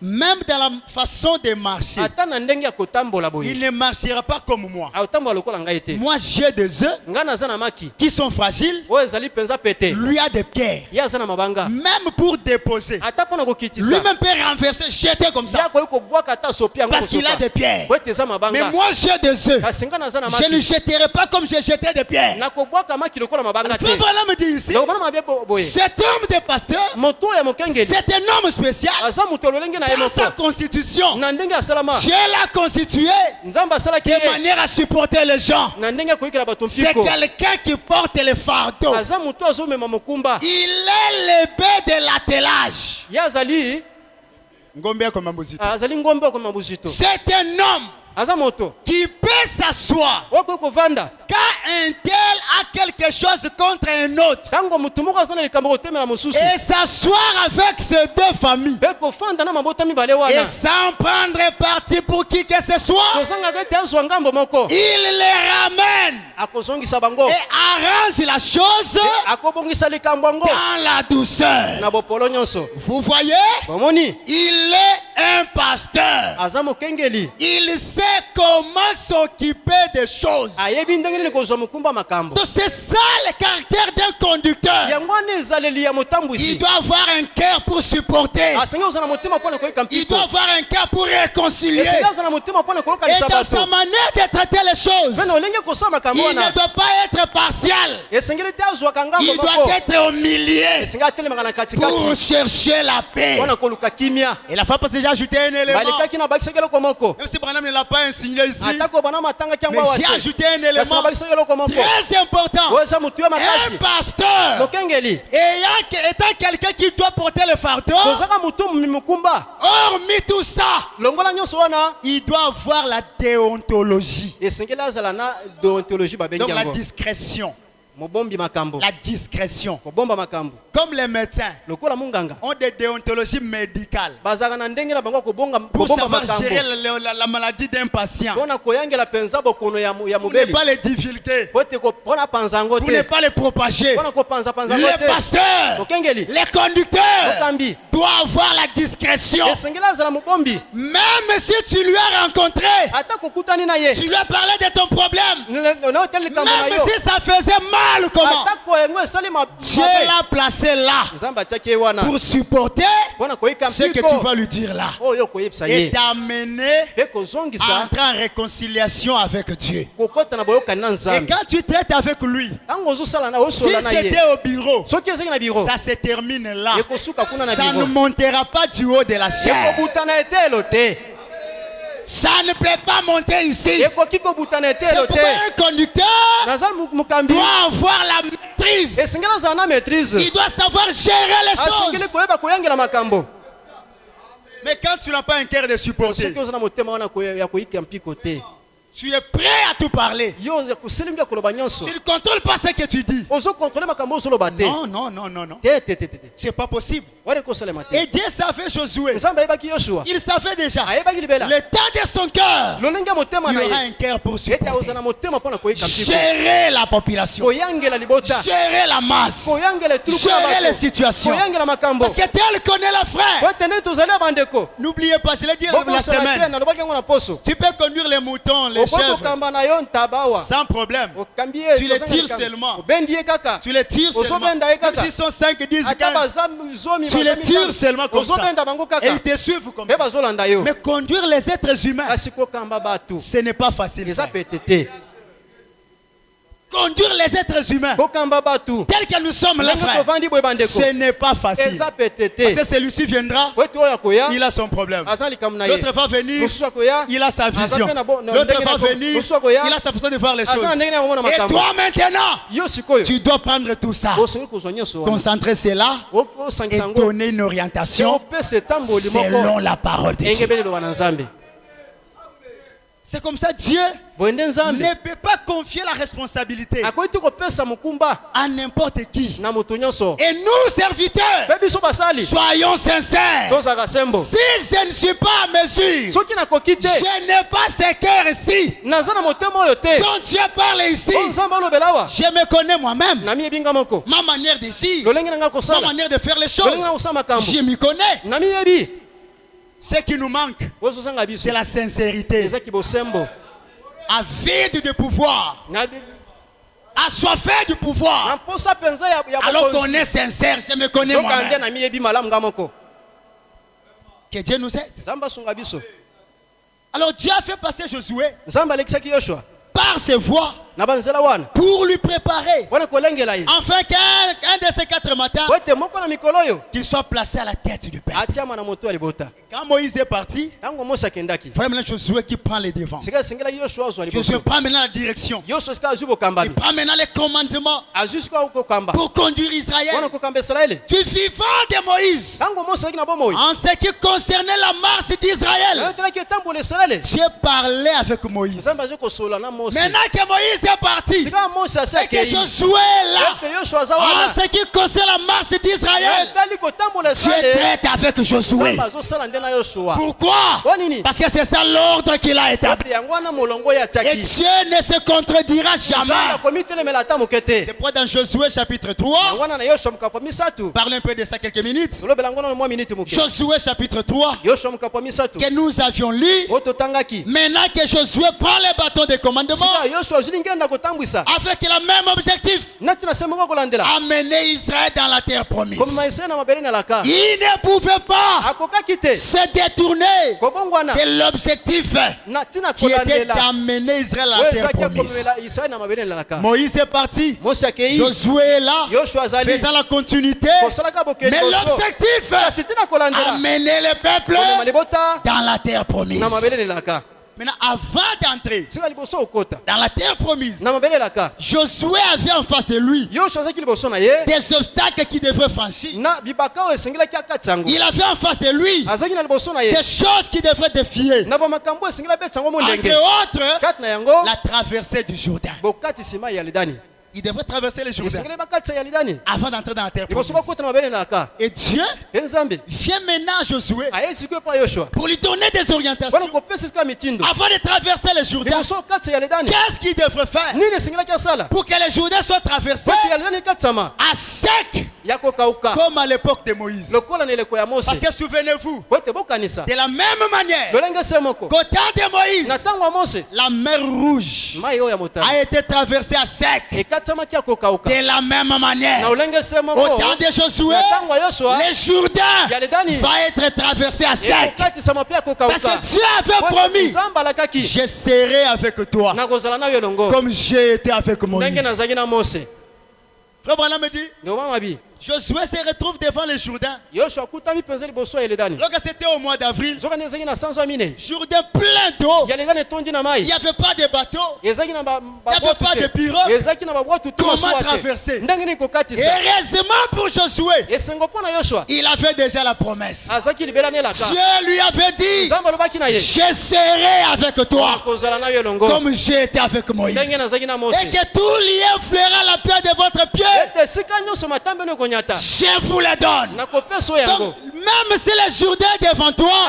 Même dans la façon de marcher, il ne marchera pas comme moi. Moi, j'ai des œufs qui sont fragiles. Lui a des pierres. Même pour déposer, lui-même peut renverser, jeter comme ça. Parce qu'il a des pierres. Mais moi, j'ai des œufs. Je ne jetterai pas comme je jetais des pierres. Le frère me dit ici, cet homme de pasteur, c'est un homme spécial. Dans sa constitution, Dieu l'a constitué de manière à supporter les gens. C'est quelqu'un qui porte les fardeaux. Il est l'épée de l'attelage. C'est un homme qui peut s'asseoir quand un tel a quelque chose contre un autre et s'asseoir avec ces deux familles et sans prendre parti pour qui que ce soit, il les ramène et arrange la chose dans la douceur. Vous voyez, il est un pasteur. Il sait comment s'occuper des choses. Donc c'est ça le caractère d'un conducteur. Il doit avoir un cœur pour supporter. Il doit avoir un cœur pour réconcilier. Et dans sa manière de traiter les choses, il ne doit pas être partial. Il doit être au milieu pour chercher la paix. Et la fois passée, j'ai ajouté un élément. Même si Branham ne l'a pas insigné ici, mais j'ai ajouté un élément très important. Un pasteur étant quelqu'un qui doit porter le fardeau, hormis tout ça, il doit avoir la déontologie. Donc la discrétion. La discrétion. Comme les médecins ont des déontologies médicales pour savoir gérer la maladie d'un patient, pour ne pas les divulguer, pour ne pas les propager. Les pasteurs, les conducteurs doivent avoir la discrétion. Même si tu lui as rencontré, tu lui as parlé de ton problème, même si ça faisait mal, comment Dieu l'a placé là pour supporter ce que tu vas lui dire là et t'amener à entrer en réconciliation avec Dieu. Et quand tu traites avec lui, si c'était au bureau, ça se termine là. Ça ne montera pas du haut de la chair. Ça ne peut pas monter ici. C'est pourquoi un conducteur doit avoir la maîtrise. Il doit savoir gérer les choses. Mais quand tu n'as pas un cœur de supporter, tu es prêt à tout parler. Tu ne contrôles pas ce que tu dis. Non. C'est pas possible. Et Dieu savait Josué. Il savait déjà. Le temps de son cœur, il y aura un cœur pour supporter. Gérer la population. Gérer la masse. Gérer les situations. Parce que tel connaît la frère. N'oubliez pas, je l'ai dit la semaine. Tu peux conduire les moutons, les chèvres, sans problème. Tu les tires seulement. Tu les tires seulement. Même s'ils sont 5, 10, 15. Tu les tires seulement comme ça. Et ils te suivent comme ça. Mais conduire les êtres humains, ce n'est pas facile. Conduire les êtres humains tels que nous sommes là, frère, ce n'est pas facile. Parce que celui-ci viendra, il a son problème. L'autre va venir, il a sa vision. L'autre va venir, il a sa façon de voir les choses. Et toi maintenant, tu dois prendre tout ça, concentrer cela et donner une orientation selon la parole de Dieu. C'est comme ça Dieu ne peut pas confier la responsabilité à n'importe qui. Et nous, serviteurs, soyons sincères. Si je ne suis pas à mesure, je n'ai pas ce cœur-ci dont Dieu parle ici. Je me connais moi-même. Ma manière d'agir, ma manière de faire les choses, je m'y connais. Ce qui nous manque, c'est la sincérité. Avide de pouvoir, assoiffé du pouvoir. Alors qu'on est sincère, je me connais moi-même. Que Dieu nous aide. Alors Dieu a fait passer Josué par ses voies pour lui préparer, afin qu'un de ces 4 matins, qu'il soit placé à la tête du peuple. Quand Moïse est parti, voilà maintenant Josué qui prend les devants. Josué prend maintenant la direction. Il prend maintenant les commandements pour conduire Israël. Du vivant de Moïse, en ce qui concernait la marche d'Israël, Dieu parlait avec Moïse. Maintenant que Moïse est parti et que Josué est là, en ce qui concerne la marche d'Israël, Dieu traite avec Josué. Pourquoi? Parce que c'est ça l'ordre qu'il a établi. Et Dieu ne se contredira jamais. C'est pourquoi dans Josué chapitre 3, parlons un peu de ça quelques minutes. Josué chapitre 3, que nous avions lu. Maintenant que Josué prend les bâtons de commandement avec le même objectif, amener Israël dans la terre promise. Il ne pouvait pas se détourner de l'objectif qui était d'amener Israël à la terre promise. Moïse est parti, Josué est là, faisant la continuité, mais l'objectif, amener le peuple dans la terre promise. Maintenant, avant d'entrer dans la terre promise, Josué avait en face de lui des obstacles qu'il devrait franchir. Il avait en face de lui des choses qu'il devrait défier. Entre autres, la traversée du Jourdain. Il devrait traverser le Jourdain avant d'entrer dans la terre promise. Et Dieu vient maintenant à Josué pour lui donner des orientations avant de traverser le Jourdain. Qu'est-ce qu'il devrait faire pour que le Jourdain soit traversé à sec, comme à l'époque de Moïse? Parce que souvenez-vous, de la même manière qu'au temps de Moïse, la mer Rouge a été traversée à sec. De la même manière, au temps de Josué, le Jourdain va être traversé à sec. Parce que Dieu avait promis, je serai avec toi comme j'ai été avec Moïse. Frère Branham me dit, Josué se retrouve devant le Jourdain. Lorsque c'était au mois d'avril, Jourdain plein d'eau. Il n'y avait pas de bateau. Il n'y avait pas de pirogue. Comment traverser? Heureusement pour Josué, il avait déjà la promesse. Dieu lui avait dit, je serai avec toi comme j'ai été avec Moïse. Et que tout lien fera la pierre de votre pied. Je vous la donne. Donc, même si le Jourdain est devant toi,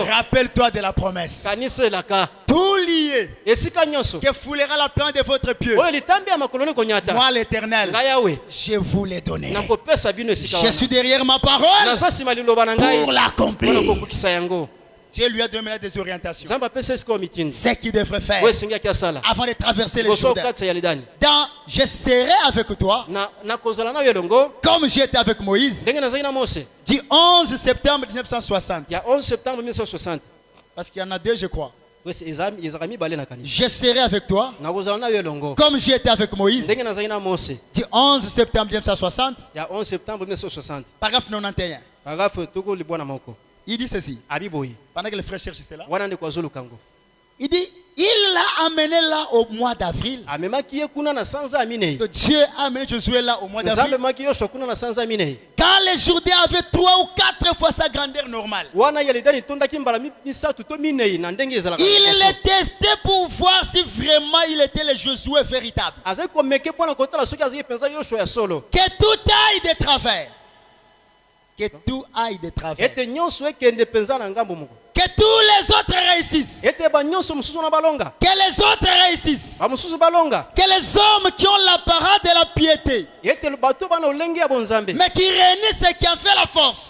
rappelle-toi de la promesse. Tout lié que foulera la plante de votre pied, moi l'Éternel, je vous l'ai donné. Je suis derrière ma parole pour l'accomplir. Dieu lui a donné des orientations. Ce qu'il devrait faire avant de traverser le Jourdain. Dans je serai avec toi comme j'étais avec Moïse du 11 septembre 1960. Parce qu'il y en a deux, je crois. Je serai avec toi comme j'étais avec Moïse du 11 septembre 1960. Paragraphe 91. Il dit ceci. Pendant que les frères cherchent cela, il dit, il l'a amené là au mois d'avril. Dieu a amené Josué là au mois d'avril. Quand les Jourdains avaient 3 ou 4 fois sa grandeur normale. Il les testait pour voir si vraiment il était le Josué véritable. Que tout aille de travers. Que tout aille de travers. Que tous les autres réussissent. Que les autres réussissent. Que les hommes qui ont l'apparence de la piété, mais qui réunissent et qui en fait la force,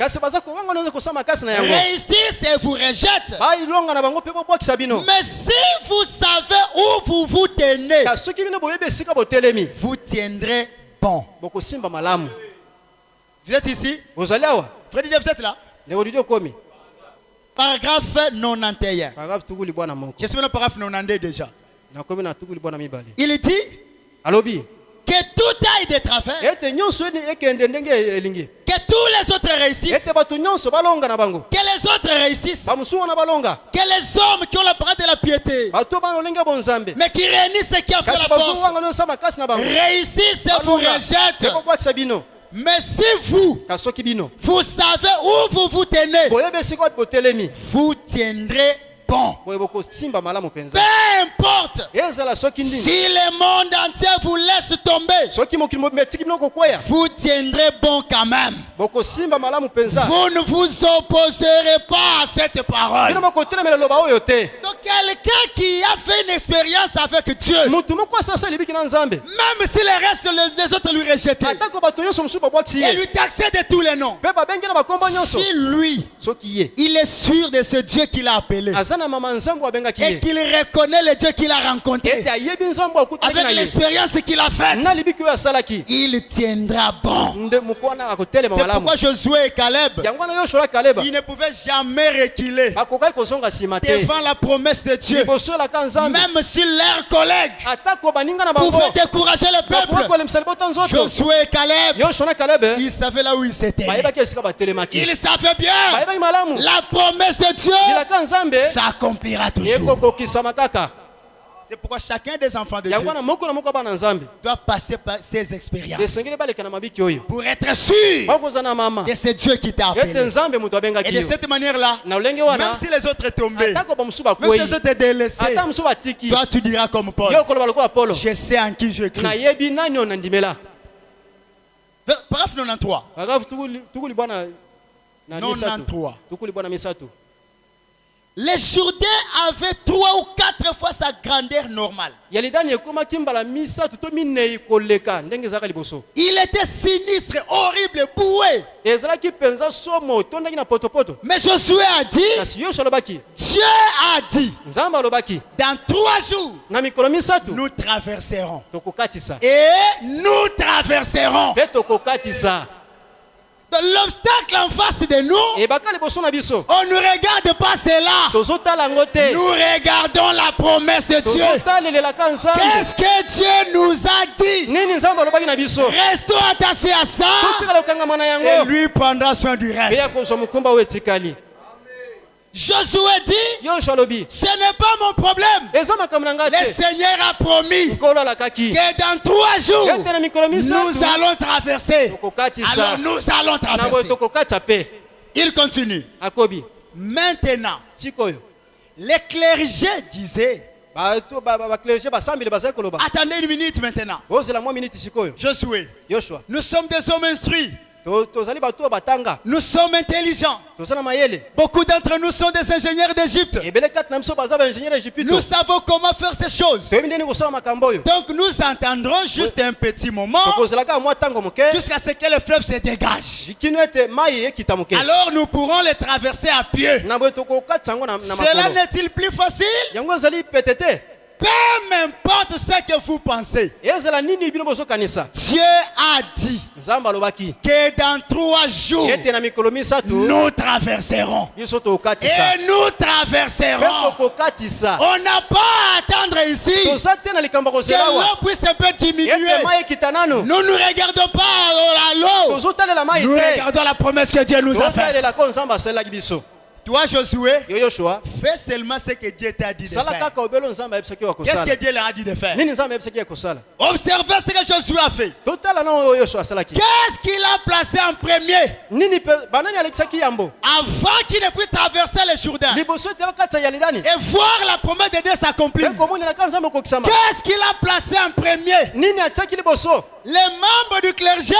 réussissent et vous rejettent. Mais si vous savez où vous vous tenez, vous tiendrez bon. Vous êtes ici? Vous êtes là? Paragraphe 91. Je suis dans le paragraphe 92 déjà. Il dit que tout aille de travers. Que tous les autres réussissent. Que les autres réussissent. Que les hommes qui ont la parole de la piété, mais qui réunissent et qui ont fait la force, réussissent et vous rejettent. Mais si vous savez où vous vous tenez, vous tiendrez bon. Peu importe si le monde entier vous laisse tomber, vous tiendrez bon quand même. Vous ne vous opposerez pas à cette parole. Donc quelqu'un qui a fait une expérience avec Dieu, même si le reste les autres lui rejetaient et lui taxaient de tous les noms, si lui, il est sûr de ce Dieu qu'il a appelé et qu'il reconnaît le Dieu qu'il a rencontré avec l'expérience qu'il a faite, il tiendra bon. C'est pourquoi Josué et Caleb, ils ne pouvaient jamais reculer devant la promesse de Dieu. Même si leurs collègues pouvaient décourager le peuple, Josué et Caleb, ils savaient là où ils étaient. Ils savaient bien la promesse de Dieu s'accomplira toujours. C'est pourquoi chacun des enfants de Dieu doit passer par ces expériences pour être sûr de ce Dieu qui t'a appelé. Et de cette manière-là, même si les autres tombent, même si les autres délaissés, toi tu diras comme Paul, je sais en qui je crie. Paragraphe 93. Les Jourdains avaient 3 ou 4 fois sa grandeur normale. Il était sinistre, horrible, boué. Mais Josué a dit, Dieu a dit, dans 3 jours, nous traverserons. Et nous traverserons. l'obstacle en face de nous, on ne regarde pas cela. Nous regardons la promesse de Dieu. Qu'est-ce que Dieu nous a dit? Restons attachés à ça et lui prendra soin du reste. Josué dit, ce n'est pas mon problème. Le Seigneur a promis que dans 3 jours, nous allons traverser. Alors nous allons traverser. Il continue. Maintenant, les clergés disaient, attendez une minute maintenant. Josué, nous sommes des hommes instruits. Nous sommes intelligents. Beaucoup d'entre nous sont des ingénieurs d'Égypte. Nous savons comment faire ces choses. Donc nous entendrons juste un petit moment jusqu'à ce que le fleuve se dégage. Alors nous pourrons les traverser à pied. Cela n'est-il plus facile? Peu importe ce que vous pensez, Dieu a dit que dans 3 jours, nous traverserons. Et nous traverserons. On n'a pas à attendre ici que l'eau puisse un peu diminuer. Nous ne regardons pas l'eau. Nous regardons la promesse que Dieu nous a faite. Toi, Josué, fais seulement ce que Dieu t'a dit de faire. Qu'est-ce que Dieu leur a dit de faire? Observez ce que Josué a fait. Qu'est-ce qu'il a placé en premier? Avant qu'il ne puisse traverser le Jourdain et voir la promesse de Dieu s'accomplir. Qu'est-ce qu'il a placé en premier? Les membres du clergé?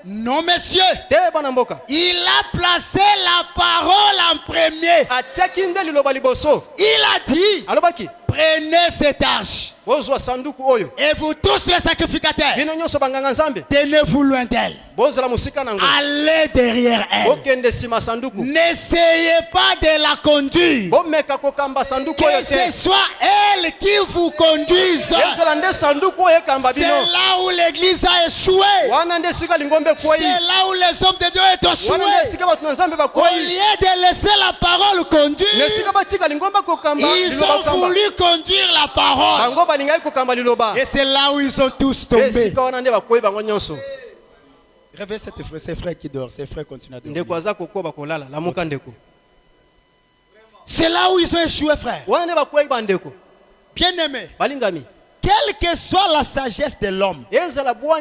Non, monsieur. Il a placé la parole en premier. Il a dit, prenez cette arche. Et vous tous les sacrificateurs, tenez-vous loin d'elle. Allez derrière elle. N'essayez pas de la conduire. Que ce soit elle qui vous conduise. C'est là où l'église a échoué. C'est là où les hommes de Dieu ont échoué. Au lieu de laisser la parole conduire, ils ont voulu conduire la parole. Et c'est là où ils ont tous tombé. Réveille ces frères qui dorment. Ces frères continuent à dormir. C'est là où ils ont échoué, frère. Bien-aimé, quelle que soit la sagesse de l'homme, quel que soit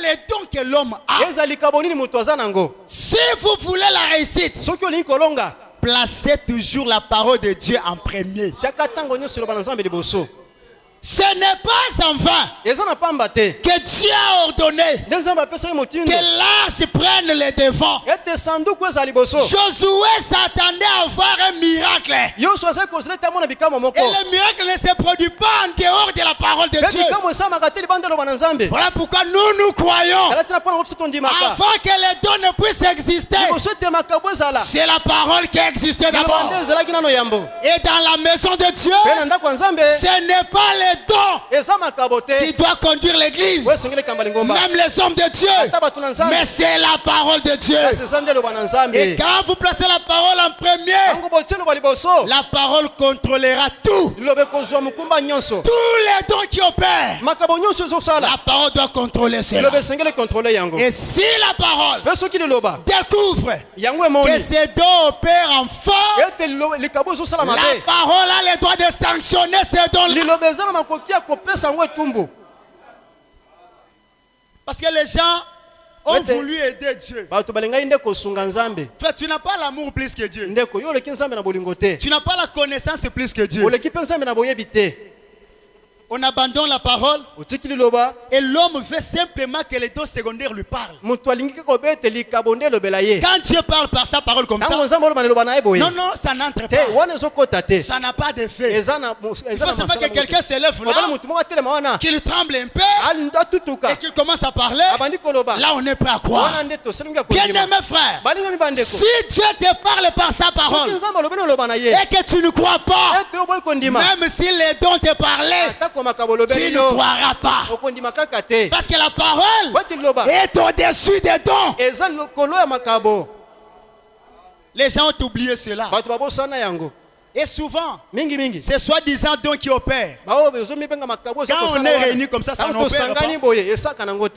les dons que l'homme a, si vous voulez la réussite, placez toujours la parole de Dieu en premier. Ce n'est pas en vain que Dieu a ordonné que l'arche prenne le devant. Josué s'attendait à voir un miracle. Et le miracle ne se produit pas en dehors de la parole de Dieu. Voilà pourquoi nous croyons, avant que les dons ne puissent exister, c'est la parole qui a existé d'abord. Et dans la maison de Dieu, ce n'est pas les dons qui doit conduire l'église, même les hommes de Dieu, mais c'est la parole de Dieu. Et quand vous placez la parole en premier, la parole contrôlera tout. Tous les dons qui opèrent, la parole doit contrôler cela. Et si la parole découvre que ces dons opèrent en fort, la parole a le droit de sanctionner ces dons-là. Parce que les gens ont voulu aider Dieu. Frère, tu n'as pas l'amour plus que Dieu. Tu n'as pas la connaissance plus que Dieu. On abandonne la parole et l'homme veut simplement que les dons secondaires lui parlent. Quand Dieu parle par sa parole comme ça, non, ça n'entre pas. Ça n'a pas d'effet. Il faut seulement que quelqu'un se lève là, qu'il tremble un peu et qu'il commence à parler. Là, on est prêt à croire. Bien-aimé frère, si Dieu te parle par sa parole et que tu ne crois pas, même si les dons te parlaient, ne croiras pas. Parce que la parole est au-dessus des dons. Les gens ont oublié cela. Et souvent, c'est soi-disant donc qui opère. Quand on est réunis comme ça, ça n'opère pas.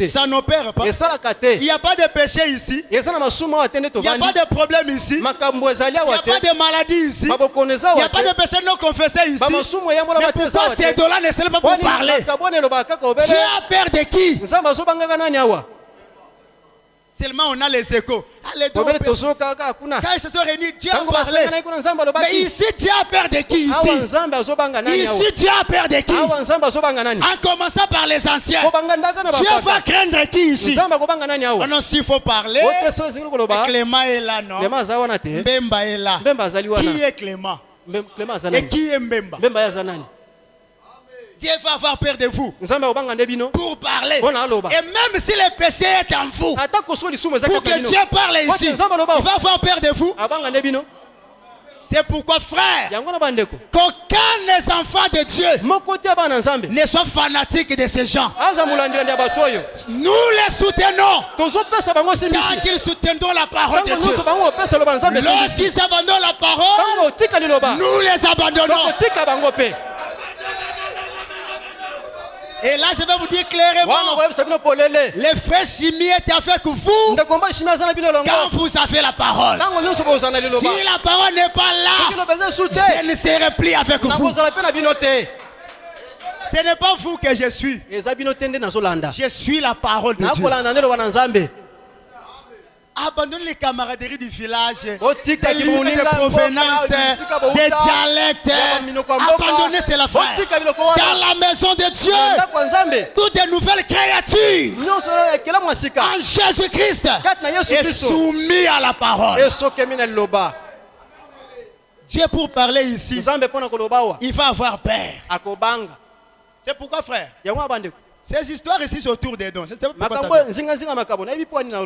Ça n'opère pas. Il n'y a pas de péché ici. Il n'y a pas de problème ici. Il n'y a pas de maladie ici. Il n'y a pas de péché non confessé ici. Mais pourquoi ces dons-là ne servent pas pour parler? Tu as peur de qui? Seulement on a les échos. Quand ils se sont réunis, Dieu a parlé. Mais ici, Dieu a peur de qui ici? Ici, Dieu a peur de qui? En commençant par les anciens. Dieu va craindre qui ici? Oh non, s'il faut parler, Clément est là, non? Mbemba est là. Qui est Clément? Et qui est Mbemba? Dieu va avoir peur de vous pour parler. Et même si le péché est en vous, pour que Dieu parle ici, il va avoir peur de vous. C'est pourquoi, frère, qu'aucun des enfants de Dieu ne soit fanatique de ces gens. Nous les soutenons tant qu'ils soutiendront la parole de Dieu. Lorsqu'ils abandonnent la parole, nous les abandonnons. Et là, je vais vous dire clairement, les frères Chimie est avec vous quand vous avez la parole. Si la parole n'est pas là, je ne serai plus avec vous. Ce n'est pas vous que je suis. Je suis la parole de Dieu. Abandonnez les camaraderies du village, des lignes de provenance, des dialectes. Abandonnez cela, frère. Dans la maison de Dieu, toutes des nouvelles créatures en Jésus-Christ est soumis à la parole. Dieu pour parler ici, il va avoir peur. C'est pourquoi, frère, ces histoires ici sont autour des dons.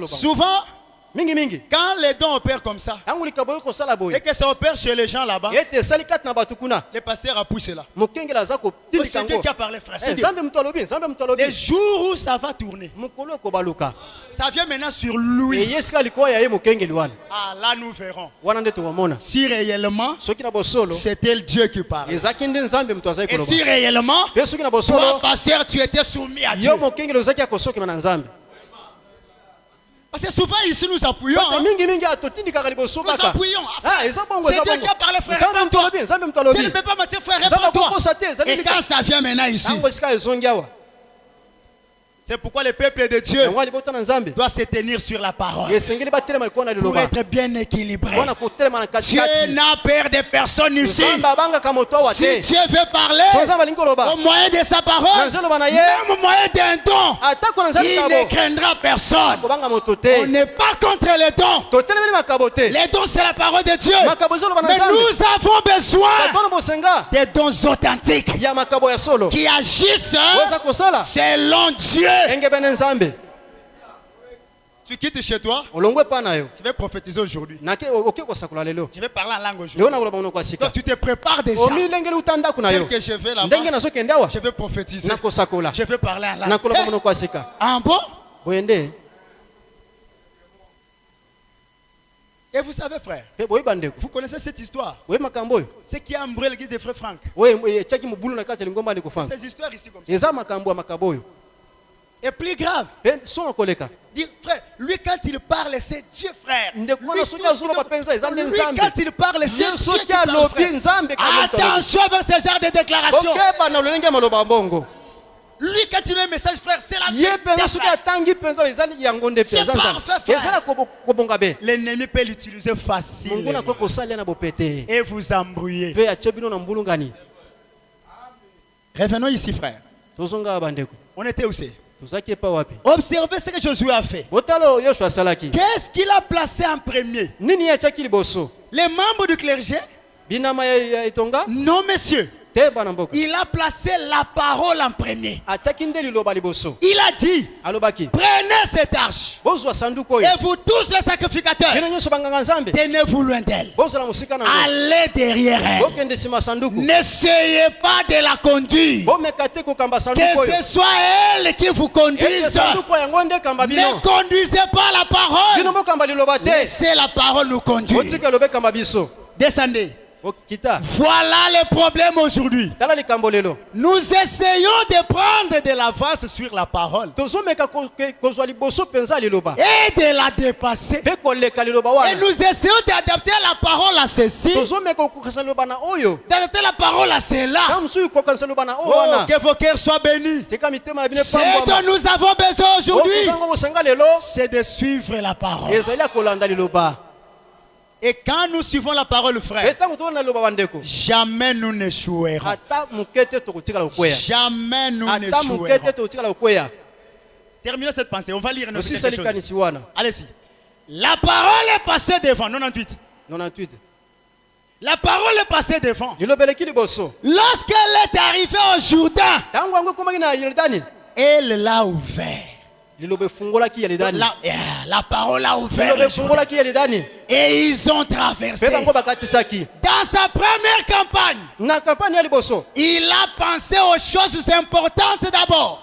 Souvent, quand les dons opèrent comme ça, et que ça opère chez les gens là-bas, les pasteurs appuient cela. C'est Dieu qui a parlé, frère. Les jours où ça va tourner, ça vient maintenant sur lui. Ah, là nous verrons si réellement c'était le Dieu qui parle. Et si réellement, toi, pasteur, tu étais soumis à Dieu. Parce que souvent ici nous appuyons. Nous appuyons. C'est Dieu qui a parlé, frère. Tu ne peux pas me dire, frère, réponds-toi. Et quand ça vient maintenant ici, c'est pourquoi le peuple de Dieu doit se tenir sur la parole pour être bien équilibré. Dieu n'a peur de personne ici. Si Dieu veut parler au moyen de sa parole, même au moyen d'un don, il ne craindra personne. On n'est pas contre les dons. Les dons, c'est la parole de Dieu. Mais nous avons besoin des dons authentiques qui agissent selon Dieu. Tu quittes chez toi, tu vas prophétiser aujourd'hui. Je vais parler en langue aujourd'hui. Donc tu te prépares déjà. Tel que je vais là-bas, je vais prophétiser. Je vais parler en langue. En bon? Et vous savez, frère, vous connaissez cette histoire. C'est qui a embrayé l'église de frère Franck. Ces histoires ici comme ça. Et plus grave, dit, frère, lui quand il parle, c'est Dieu, frère. Lui quand il parle, c'est Dieu qui parle, frère. Attention avec ce genre de déclaration. Lui quand il a un message, frère, c'est la vérité. C'est parfait, frère. L'ennemi peut l'utiliser facilement et vous embrouiller. Revenons ici, frère. On était aussi. Observez ce que Josué a fait. Qu'est-ce qu'il a placé en premier? Les membres du clergé? Non, monsieur. Il a placé la parole en premier. Il a dit, prenez cette arche. Et vous tous les sacrificateurs, tenez-vous loin d'elle. Allez derrière elle. N'essayez pas de la conduire. Que ce soit elle qui vous conduise. Ne conduisez pas la parole. Laissez la parole nous conduire. Descendez. Voilà le problème aujourd'hui. Nous essayons de prendre de l'avance sur la parole et de la dépasser. Et nous essayons d'adapter la parole à ceci, d'adapter la parole à cela. Oh, que vos cœurs soient bénis. Ce dont nous avons besoin aujourd'hui, c'est de suivre la parole. Et quand nous suivons la parole, frère, jamais nous n'échouerons. Jamais nous n'échouerons. Terminons cette pensée. On va lire quelque chose. Allez-y. La parole est passée devant. 98. La parole est passée devant. Lorsqu'elle est arrivée au Jourdain, elle l'a ouvert. La parole a ouvert le Jourdain. Et ils ont traversé. Dans sa première campagne, il a pensé aux choses importantes d'abord.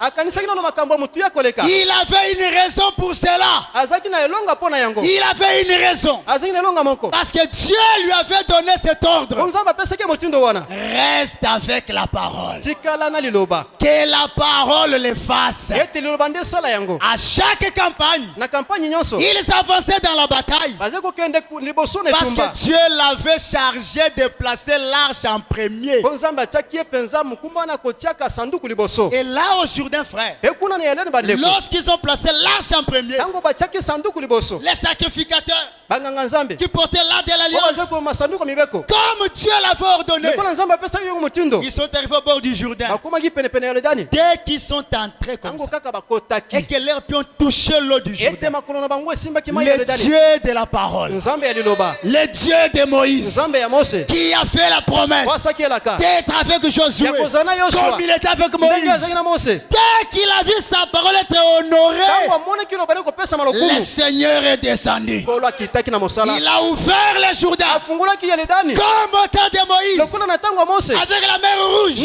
Il avait une raison pour cela. Il avait une raison. Parce que Dieu lui avait donné cet ordre. Reste avec la parole. Que la parole le fasse. À chaque campagne, ils avançaient dans la bataille. Parce que Dieu l'avait chargé de placer l'arche en premier. Et là au Jourdain, frère, lorsqu'ils ont placé l'arche en premier, les sacrificateurs qui portaient l'arche de l'alliance, comme Dieu l'avait ordonné, ils sont arrivés au bord du Jourdain. Dès qu'ils sont entrés comme ça, et que leurs pieds ont touché l'eau du Jourdain, le Dieu de la parole, le Dieu de Moïse, qui a fait la promesse d'être avec Josué comme il était avec Moïse, dès qu'il a vu sa parole être honorée, le Seigneur est descendu. Il a ouvert le Jourdain comme au temps de Moïse, avec la mer rouge,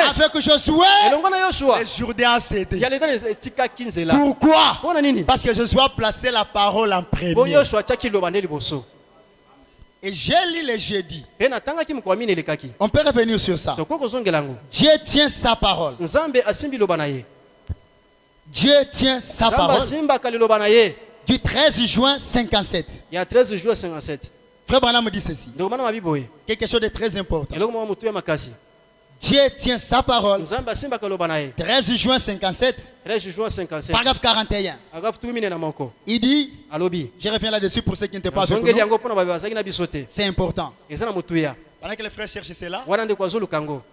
avec Josué. Le Jourdain a cédé. Pourquoi? Parce que Josué a placé la parole en premier. Et j'ai lu le jeudi. On peut revenir sur ça. Dieu tient sa parole. Dieu tient sa parole. Du 13 juin 57. Frère Branham me dit ceci. Quelque chose de très important. Dieu tient sa parole. 13 juin 57. Paragraphe 41. Il dit, je reviens là-dessus pour ceux qui n'étaient pas avec nous. C'est important. Pendant que les frères cherchent cela.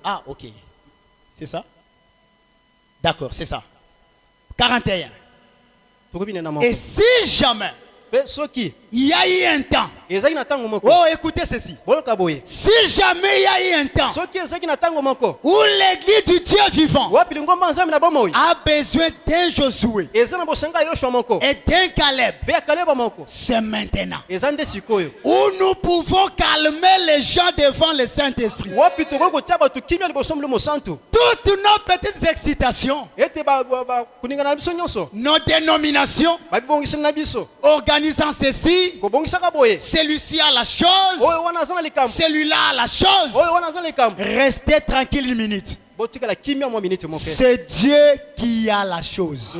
Ah, ok. C'est ça? D'accord, c'est ça. 41. Et si jamais il y a eu un temps. Oh, écoutez ceci. Si jamais il y a eu un temps où l'église du Dieu vivant a besoin d'un Josué et d'un Caleb, c'est maintenant où nous pouvons calmer les gens devant le Saint-Esprit. Toutes nos petites excitations, nos dénominations, organisant ceci, celui-ci a la chose, celui-là a la chose. Restez tranquille une minute. C'est Dieu qui a la chose.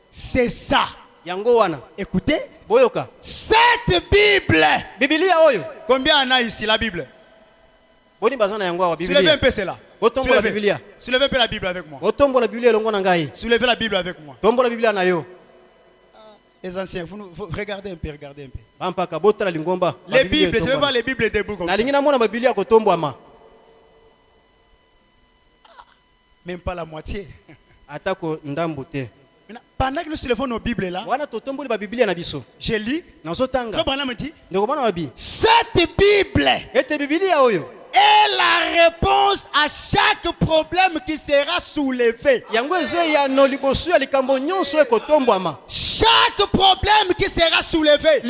C'est ça. Écoutez, cette Bible, combien en a ici la Bible? Soulevez un peu cela. Soulevez un peu la Bible avec moi. Soulevez la Bible avec moi. Les anciens, vous regardez un peu, regardez un peu. Les Bibles, je vais voir les Bibles debout comme ça. Même pas la moitié. Pendant que nous soulevons nos Bibles là, je lis. Frère Branham me dit, cette Bible est la réponse à chaque problème qui sera soulevé. Chaque problème qui sera soulevé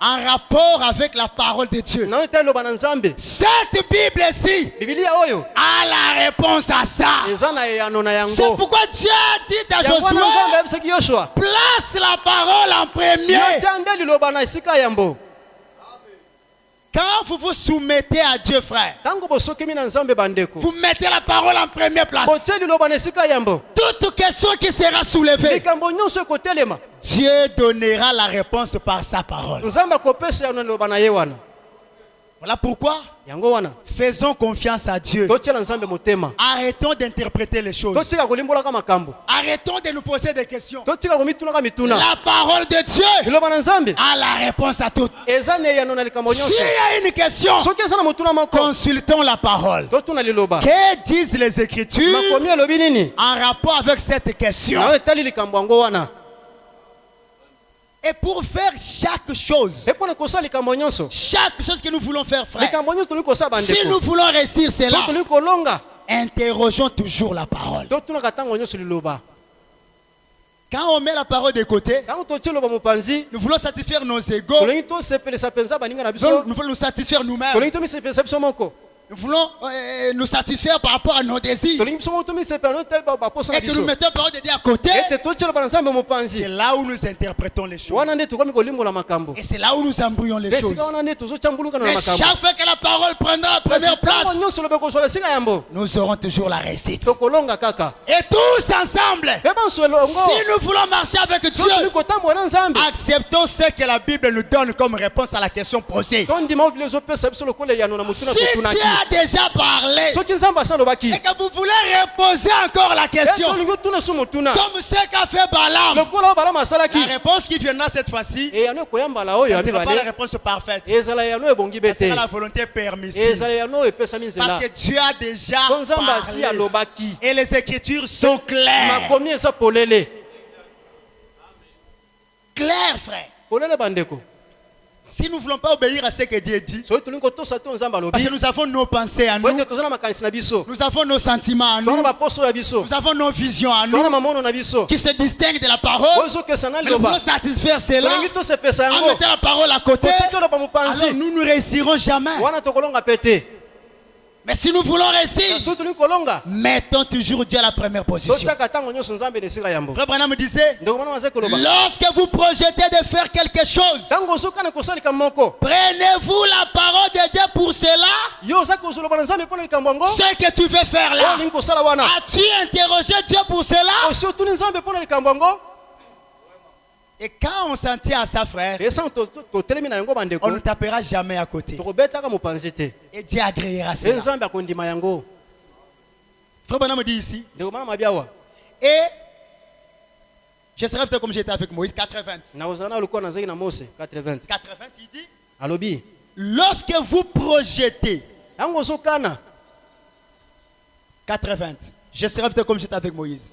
en rapport avec la parole de Dieu. Cette Bible-ci a la réponse à ça. C'est pourquoi Dieu a dit à Josué, place la parole en premier. Quand vous vous soumettez à Dieu, frère, vous mettez la parole en première place. Toute question qui sera soulevée, Dieu donnera la réponse par sa parole. Voilà pourquoi faisons confiance à Dieu. Arrêtons d'interpréter les choses. Arrêtons de nous poser des questions. La parole de Dieu a la réponse à tout. S'il y a une question, consultons la parole. Que disent les Écritures en rapport avec cette question? Et pour faire chaque chose que nous voulons faire, frère, si nous voulons réussir cela, interrogeons toujours la parole. Quand on met la parole de côté, nous voulons satisfaire nos égos, nous voulons nous satisfaire nous-mêmes. Nous voulons nous satisfaire par rapport à nos désirs. Et que nous mettons la parole de Dieu à côté. C'est là où nous interprétons les choses. Et c'est là où nous embrouillons les choses. Mais chaque fois que la parole prendra la première place, nous aurons toujours la réussite. Et tous ensemble, si nous voulons marcher avec Dieu, acceptons ce que la Bible nous donne comme réponse à la question posée. Si Dieu a déjà parlé et que vous voulez reposer encore la question, comme ce qu'a fait Balaam, la réponse qui viendra cette fois-ci, ce ne sera pas la réponse parfaite, ce sera la volonté permissive, parce que Dieu a déjà parlé et les Écritures sont claires. Clair, frère. Si nous ne voulons pas obéir à ce que Dieu dit, parce que nous avons nos pensées à nous, nous avons nos sentiments à nous, nous avons nos visions à nous, qui se distinguent de la parole, mais nous voulons satisfaire cela, en mettant la parole à côté, alors nous ne réussirons jamais. Mais si nous voulons réussir, mettons toujours Dieu à la première position. Frère Branham me disait, lorsque vous projetez de faire quelque chose, prenez-vous la parole de Dieu pour cela. Ce que tu veux faire là, as-tu interrogé Dieu pour cela? Et quand on s'en tient à ça, frère, on ne tapera jamais à côté. Et Dieu agréera cela. Frère Branham me dit ici, et je serai peut-être comme j'étais avec Moïse, 80. 80, il dit, lorsque vous projetez, 80, je serai peut-être comme j'étais avec Moïse.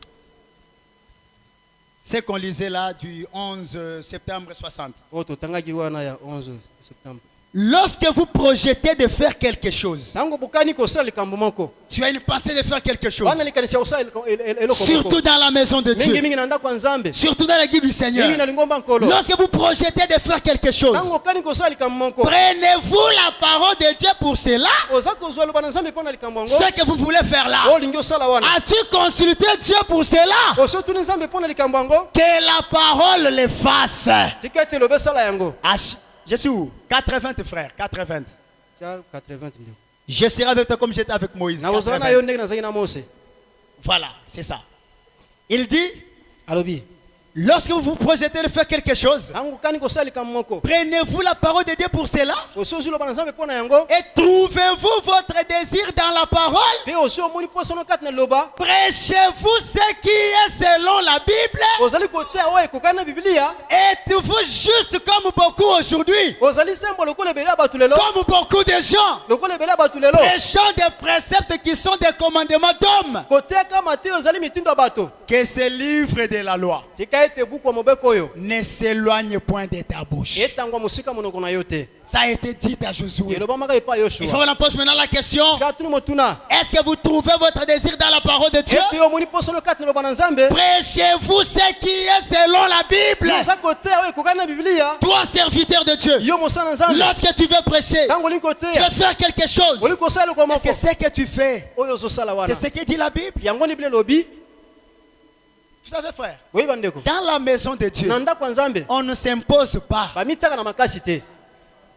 C'est qu'on lisait là du 11 septembre 60. Lorsque vous projetez de faire quelque chose, tu as une pensée de faire quelque chose, surtout dans la maison de Dieu, surtout dans l'église du Seigneur. Lorsque vous projetez de faire quelque chose, prenez-vous la parole de Dieu pour cela. Ce que vous voulez faire là, as-tu consulté Dieu pour cela? Que la parole le fasse. Je suis où? 80 frères, 80. Je serai avec toi comme j'étais avec Moïse. 80. Voilà, c'est ça. Il dit, lorsque vous vous projetez de faire quelque chose, prenez-vous la parole de Dieu pour cela. Et trouvez-vous votre désir dans la parole. Prêchez-vous ce qui est selon la Bible. Êtes-vous juste comme beaucoup aujourd'hui, comme beaucoup de gens, prêchant des préceptes qui sont des commandements d'hommes, que ce livre de la loi ne s'éloigne point de ta bouche. Ça a été dit à Josué. Il faut qu'on pose maintenant la question. Est-ce que vous trouvez votre désir dans la parole de Dieu? Prêchez-vous ce qui est selon la Bible. Toi, serviteur de Dieu, lorsque tu veux prêcher, tu veux faire quelque chose. Est-ce que ce que tu fais, c'est ce que dit la Bible? Vous savez, frère, dans la maison de Dieu, on ne s'impose pas.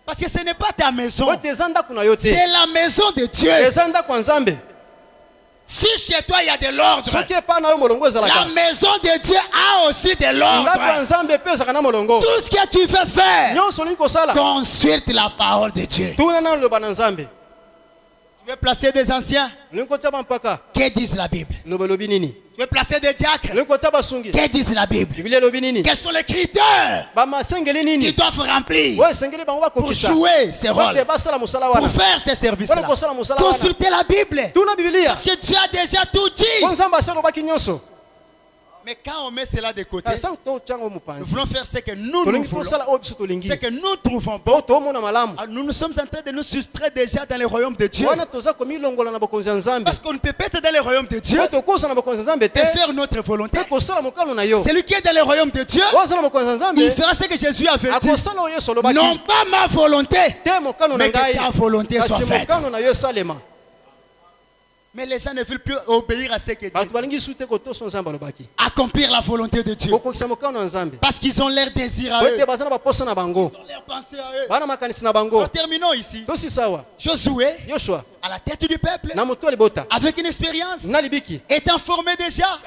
Parce que ce n'est pas ta maison, c'est la maison de Dieu. Si chez toi il y a de l'ordre, la maison de Dieu a aussi de l'ordre. Tout ce que tu veux faire, consulte la parole de Dieu. Tu veux placer des anciens? Que disent la Bible? Tu veux placer des diacres? Que disent la Bible? Quels sont les critères qui doivent remplir pour jouer ces rôles, pour faire ces services-là? Consultez la Bible. Parce que Dieu a déjà tout dit. Mais quand on met cela de côté, nous voulons faire ce que nous voulons, ce que nous trouvons bon. Nous sommes en train de nous soustraire déjà dans le royaume de Dieu. Parce qu'on ne peut pas être dans le royaume de Dieu et faire notre volonté. Celui qui est dans le royaume de Dieu, il fera ce que Jésus avait dit. Non pas ma volonté, mais que ta volonté soit faite. Mais les gens ne veulent plus obéir à ce que Dieu. Accomplir la volonté de Dieu. Parce qu'ils ont leur désir à eux. Ils ont leur pensée à eux. Terminons ici. Josué, à la tête du peuple, avec une expérience, étant formé déjà,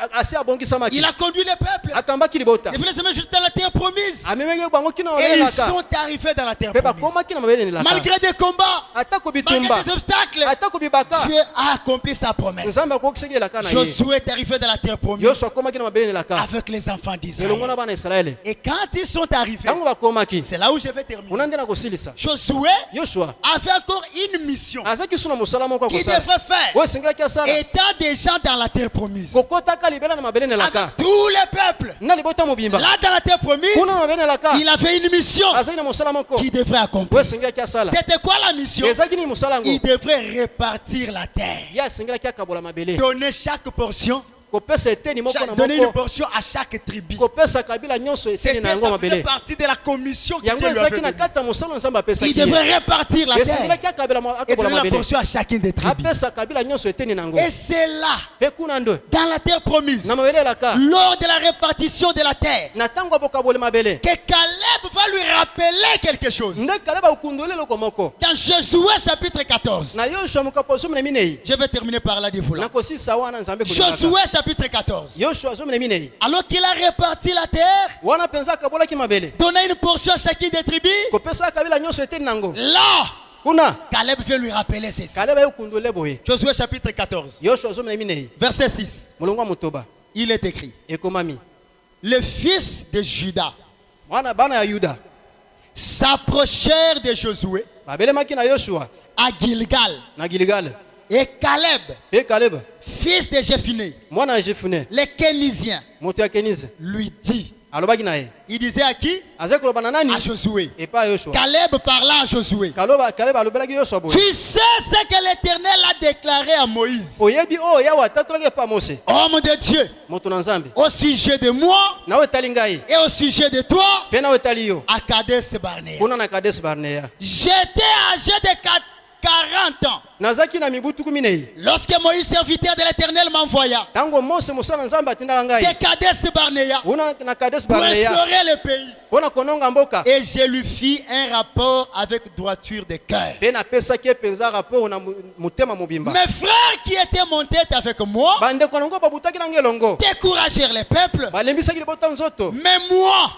il a conduit le peuple. Il voulait se mettre juste dans la terre promise. Et ils sont arrivés dans la terre promise. Malgré des combats, malgré des obstacles, Dieu a accompli sa promesse. Josué est arrivé dans la terre promise avec les enfants d'Israël. Et quand ils sont arrivés, c'est là où je vais terminer. Josué avait encore une mission qu'il devrait faire, étant déjà dans la terre promise avec tout le peuple. Là dans la terre promise, il avait une mission qu'il devrait accomplir. C'était quoi la mission? Il devrait répartir la terre, donner chaque portion, donner une portion à chaque tribu. C'était ça partie de la commission qui Dieu lui avait donnée. Il devrait répartir la terre et donner la portion à chacune des tribus. Et c'est là, dans la terre promise, lors de la répartition de la terre, que Caleb va lui rappeler quelque chose. Dans Josué chapitre 14. Je vais terminer par là de vous là. Josué chapitre 14. Alors qu'il a réparti la terre, donné une portion à chacune des tribus, là, Caleb vient lui rappeler ceci. Josué chapitre 14, verset 6. Il est écrit: les fils de Juda s'approchèrent de Josué à Gilgal. Et Caleb, fils de Jephuné, le Kénizien, lui dit, il disait à qui? À Josué. Caleb parla à Josué. Tu sais ce que l'Éternel a déclaré à Moïse, homme de Dieu, au sujet de moi et au sujet de toi à Kadesh Barnea. J'étais âgé de 40 ans lorsque Moïse, serviteur de l'Éternel, m'envoya de Kadesh Barnea pour explorer le pays. Et je lui fis un rapport avec droiture de cœur. Mes frères qui étaient montés avec moi découragèrent le peuple. Mais moi,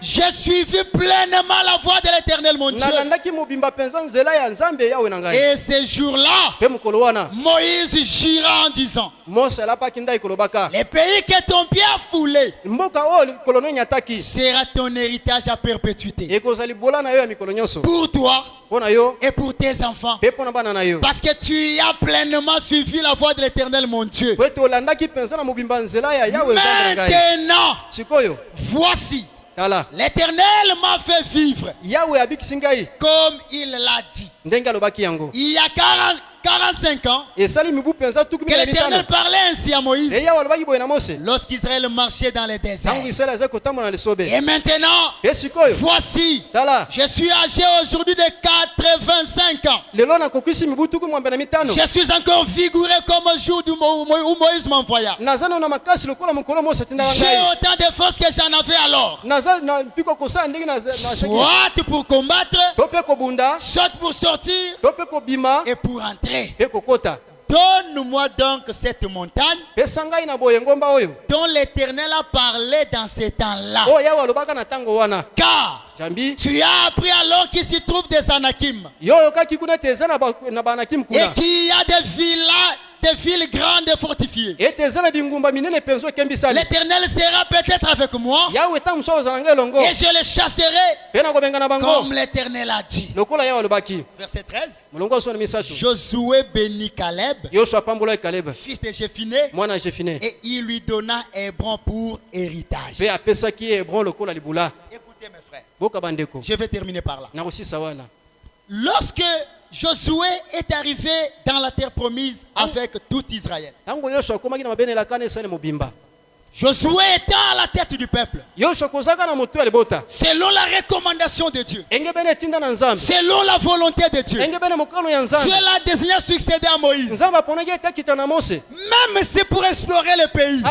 j'ai suivi pleinement la voie de l'Éternel mon Dieu. Et ce jour jour-là, Moïse jura en disant, les pays que ton pied a foulés sera ton héritage à perpétuité. Pour toi et pour tes enfants. Parce que tu as pleinement suivi la voie de l'Éternel, mon Dieu. Maintenant, voici, l'Éternel m'a fait vivre comme il l'a dit. Il y a 45 ans que l'Éternel parlait ainsi à Moïse lorsqu'Israël marchait dans les déserts. Et maintenant, voici, je suis âgé aujourd'hui de 85 ans. Je suis encore vigoureux comme le jour où Moïse m'envoya. J'ai autant de force que j'en avais alors. Soit pour combattre, soit pour sortir et pour entrer. Donne-moi donc cette montagne dont l'Éternel a parlé dans ces temps-là. Car tu as appris alors qu'il s'y trouve des Anakim et qu'il y a des villes grandes et fortifiées. L'Éternel sera peut-être avec moi et je les chasserai comme l'Éternel a dit. Verset 13. Josué bénit Caleb, fils de Jéphiné, et il lui donna Hébron pour héritage. Écoutez mes frères, je vais terminer par là. Lorsque Josué est arrivé dans la terre promise avec tout Israël, Josué étant à la tête du peuple, selon la recommandation de Dieu, selon la volonté de Dieu, Dieu l'a désigné succéder à Moïse. Même c'est pour explorer le pays.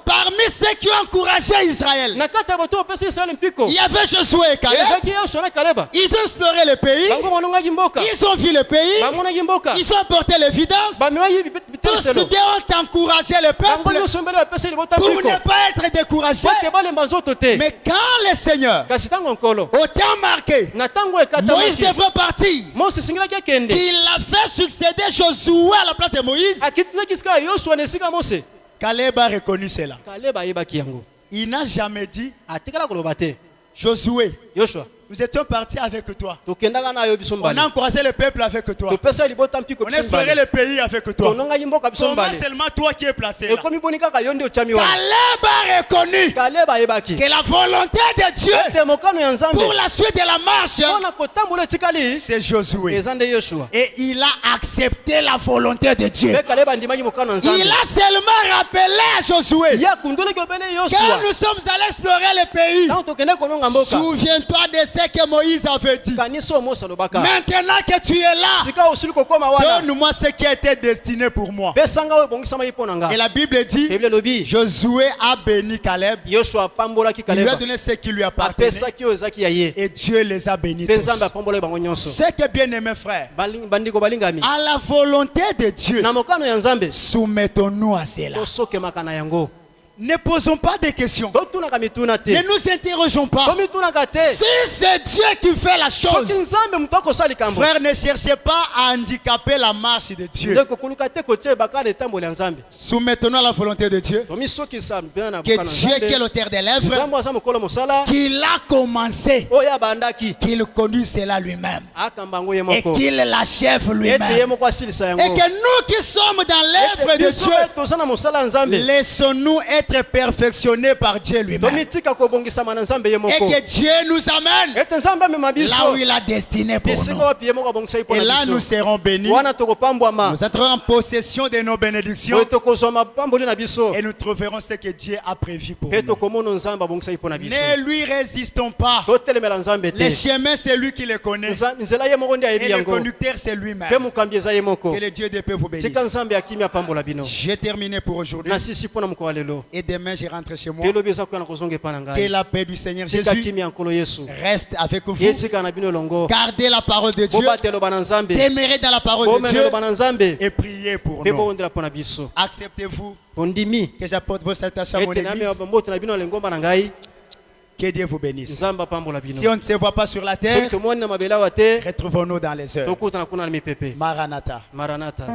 Parmi ceux qui ont encouragé Israël, il y avait Josué et Caleb. Ils ont exploré le pays, ils ont vu le pays, ils ont apporté l'évidence. Tous ceux qui ont encouragé le peuple pour ne pas être découragé. Mais quand le Seigneur, au temps marqué, Moïse devrait partir, qu'il a fait succéder Josué à la place de Moïse, Caleb a reconnu cela. Il n'a jamais dit, Josué, nous étions partis avec toi. On a encouragé le peuple avec toi. On a exploré le pays avec toi. Comment seulement toi qui es placé là? Caleb a reconnu que la volonté de Dieu pour la suite de la marche, c'est Josué. Et il a accepté la volonté de Dieu. Il a seulement rappelé à Josué, quand nous sommes allés explorer le pays, souviens-toi de ce que Moïse avait dit. Maintenant que tu es là, donne-moi ce qui a été destiné pour moi. Et la Bible dit, Josué a béni Caleb. Il lui a donné ce qui lui appartenait. Et Dieu les a bénis tous. Ce que bien aimé frère, à la volonté de Dieu, soumettons-nous à cela. Ne posons pas de questions. Ne nous interrogeons pas. Si c'est Dieu qui fait la chose, frère, ne cherchez pas à handicaper la marche de Dieu. Soumettons-nous à la volonté de Dieu. Que Dieu qui est l'auteur des lèvres, qu'il a commencé, qu'il conduise cela lui-même et qu'il l'achève lui-même. Et que nous qui sommes dans l'œuvre de Dieu, laissons-nous être perfectionné par Dieu lui-même. Et que Dieu nous amène là où il a destiné pour nous. Et là nous serons bénis. Nous entrerons en possession de nos bénédictions. Et nous trouverons ce que Dieu a prévu pour nous. Ne lui résistons pas. Les chemins c'est lui qui les connaît. Et le conducteur c'est lui-même. Que le Dieu de paix vous bénisse. J'ai terminé pour aujourd'hui. Et demain je rentre chez moi. Que la paix du Seigneur Jésus reste avec vous. Gardez la parole de Dieu. Demeurez dans la parole de Dieu. Et priez pour nous. Acceptez-vous que j'apporte vos salutations à mon église. Que Dieu vous bénisse. Si on ne se voit pas sur la terre, retrouvons-nous dans les heures. Maranatha. Maranatha.